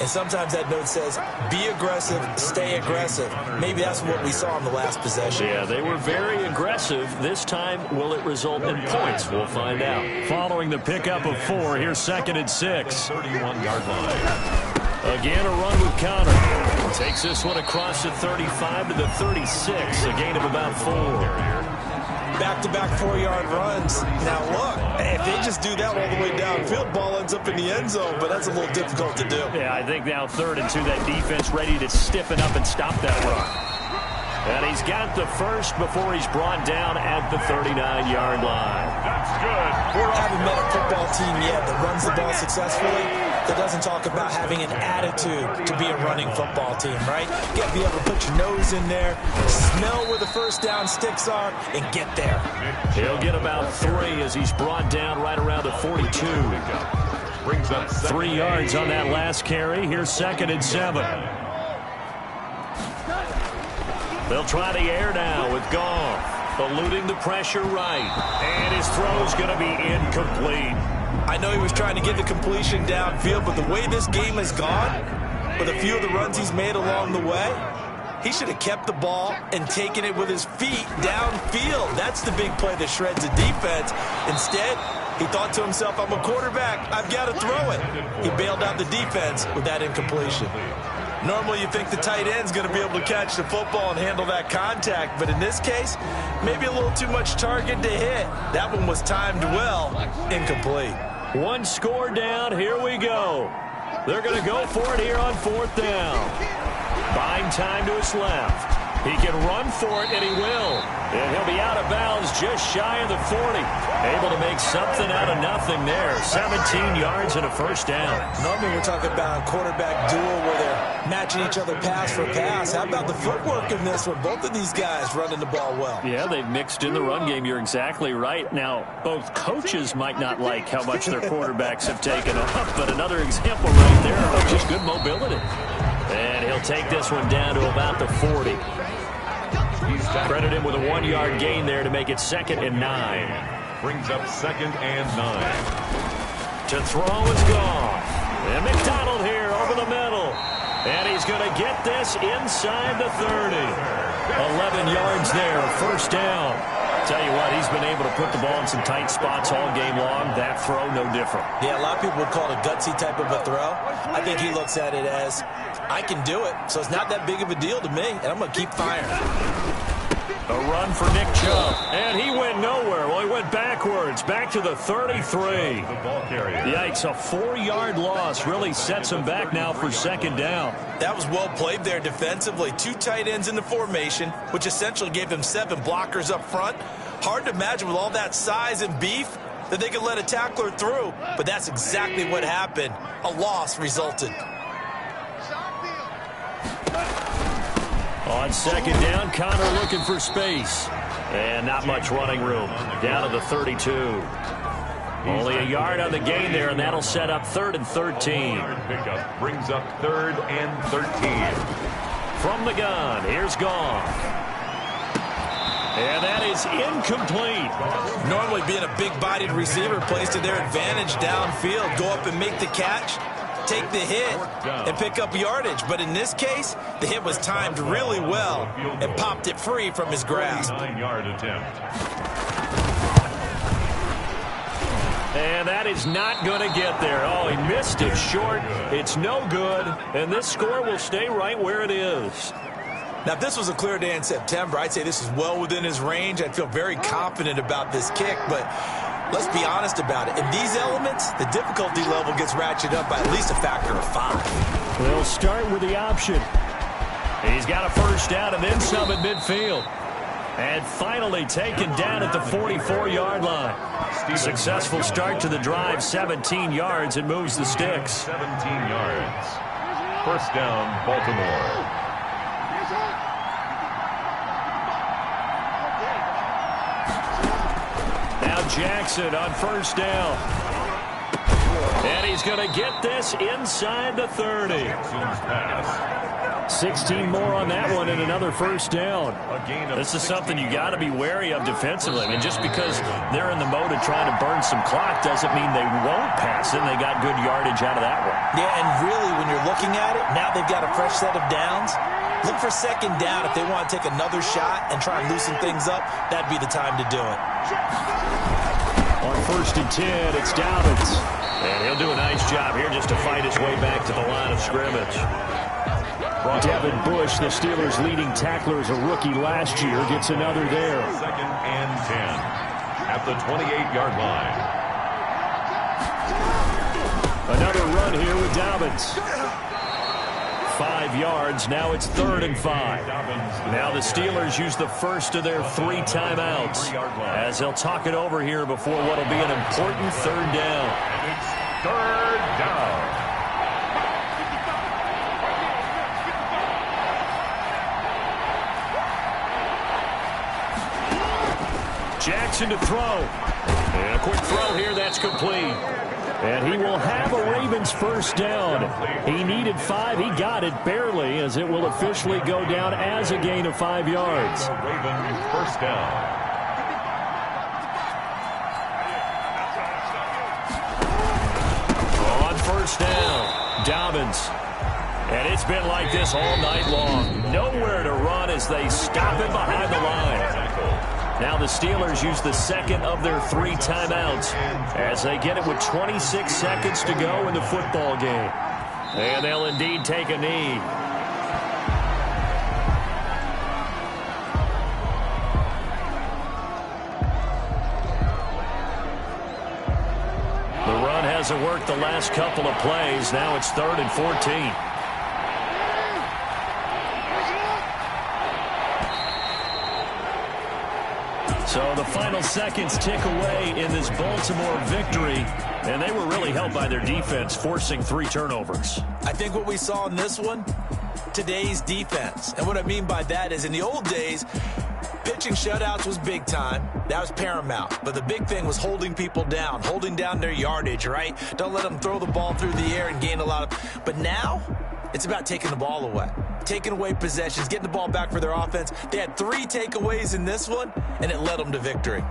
Speaker 3: And sometimes that note says, be aggressive, stay aggressive. Maybe that's what we saw in the last possession.
Speaker 2: Yeah, they were very aggressive. This time, will it result in points? We'll find out. Following the pickup of 4, here's 2nd and 6.
Speaker 1: 31-yard line.
Speaker 2: Again, a run with Connor. Takes this one across the 35 to the 36. A gain of about 4.
Speaker 3: Back-to-back 4-yard runs. Now, look, if they just do that all the way downfield, ball ends up in the end zone, but that's a little difficult to do.
Speaker 2: Yeah, I think now 3rd and 2, that defense ready to stiffen up and stop that run. And he's got the first before he's brought down at the 39-yard line.
Speaker 1: That's good.
Speaker 3: I haven't met a football team yet that runs the ball successfully that doesn't talk about having an attitude to be a running football team, right? You got to be able to put your nose in there, smell where the first down sticks are, and get there.
Speaker 2: He'll get about 3 as he's brought down right around the 42.
Speaker 1: Brings up
Speaker 2: 3 yards on that last carry. Here's 2nd and 7. They'll try the air now with Goff, eluding the pressure right. And his throw's going to be incomplete.
Speaker 3: I know he was trying to get the completion downfield, but the way this game has gone, with a few of the runs he's made along the way, he should have kept the ball and taken it with his feet downfield. That's the big play that shreds the defense. Instead, he thought to himself, I'm a quarterback, I've got to throw it. He bailed out the defense with that incompletion. Normally you think the tight end's going to be able to catch the football and handle that contact, but in this case, maybe a little too much target to hit. That one was timed well, incomplete.
Speaker 2: 1 score down, here we go. They're going to go for it here on 4th down. Buying time to his left. He can run for it, and he will. And he'll be out of bounds just shy of the 40. Able to make something out of nothing there. 17 yards and a first down.
Speaker 3: Normally we're talking about a quarterback duel where they're matching each other pass for pass. How about the footwork in this one? Both of these guys running the ball well.
Speaker 2: Yeah, they've mixed in the run game. You're exactly right. Now, both coaches might not like how much their quarterbacks have taken off, but another example right there of just good mobility. And he'll take this one down to about the 40. Credit him with a 1-yard gain there to make it 2nd and 9.
Speaker 1: Brings up 2nd and 9.
Speaker 2: To throw is gone. And McDonald here over the middle. And he's going to get this inside the 30. 11 yards there, first down. Tell you what, he's been able to put the ball in some tight spots all game long. That throw, no different.
Speaker 3: Yeah, a lot of people would call it a gutsy type of a throw. I think he looks at it as, I can do it, so it's not that big of a deal to me, and I'm going to keep firing.
Speaker 2: A run for Nick Chubb, and he went nowhere. Well, he went backwards, back to the 33.
Speaker 1: The ball carrier.
Speaker 2: Yikes, a 4-yard loss really sets him back now for 2nd down.
Speaker 3: That was well played there defensively. 2 tight ends in the formation, which essentially gave them 7 blockers up front. Hard to imagine with all that size and beef that they could let a tackler through, but that's exactly what happened. A loss resulted.
Speaker 2: On 2nd down, Connor looking for space. And not much running room. Down to the 32. Only a yard on the gain there, and that'll set up 3rd and 13.
Speaker 1: Pickup brings up 3rd and 13.
Speaker 2: From the gun, here's Goff. And that is incomplete.
Speaker 3: Normally being a big-bodied receiver plays to their advantage downfield. Go up and make the catch, take the hit, and pick up yardage. But in this case, the hit was timed really well and popped it free from his grasp.
Speaker 1: 9-yard attempt.
Speaker 2: And that is not going to get there. Oh, he missed it short. It's no good. And this score will stay right where it is.
Speaker 3: Now, if this was a clear day in September, I'd say this is well within his range. I'd feel very confident about this kick, but let's be honest about it. In these elements, the difficulty level gets ratcheted up by at least a factor of 5.
Speaker 5: They'll start with the option.
Speaker 2: He's got a first down and then some at midfield. And finally taken down at the 44-yard line. Successful start to the drive, 17 yards, and moves the sticks.
Speaker 1: 17 yards. First down, Baltimore.
Speaker 2: Now Jackson on first down. And he's going to get this inside the 30.
Speaker 1: Jackson's pass.
Speaker 5: 16 more on that one and another first down.
Speaker 2: This is something you got to be wary of defensively. I mean, just because they're in the mode of trying to burn some clock doesn't mean they won't pass it. They got good yardage out of that one.
Speaker 3: Yeah, and really, when you're looking at it, now they've got a fresh set of downs. Look for second down if they want to take another shot and try and loosen things up. That'd be the time to do it.
Speaker 5: On first and 10, it's Dobbins.
Speaker 2: And he'll do a nice job here just to fight his way back to the line of scrimmage.
Speaker 5: Devin Bush, the Steelers' leading tackler as a rookie last year, gets another there.
Speaker 1: Second and 10 at the 28-yard line.
Speaker 5: Another run here with Dobbins. 5 yards. Now it's 3rd and 5. Now the Steelers use the first of their 3 timeouts as they'll talk it over here before what will be an important 3rd down.
Speaker 1: And it's 3rd down.
Speaker 2: Jackson to throw. And a quick throw here, that's complete.
Speaker 5: And he will have a Ravens first down. He needed 5. He got it barely as it will officially go down as a gain of 5 yards.
Speaker 1: Ravens first down.
Speaker 2: On first down, Dobbins. And it's been like this all night long. Nowhere to run as they stop him behind the line. Now the Steelers use the second of their 3 timeouts as they get it with 26 seconds to go in the football game. And they'll indeed take a knee. The run hasn't worked the last couple of plays. Now it's 3rd and 14. So the final seconds tick away in this Baltimore victory, and they were really helped by their defense, forcing 3 turnovers.
Speaker 3: I think what we saw in this one, today's defense. And what I mean by that is in the old days, pitching shutouts was big time. That was paramount. But the big thing was holding people down, holding down their yardage, right? Don't let them throw the ball through the air and gain a lot of... But now, it's about taking the ball away. Taking away possessions, getting the ball back for their offense. They had 3 takeaways in this one, and it led them to victory.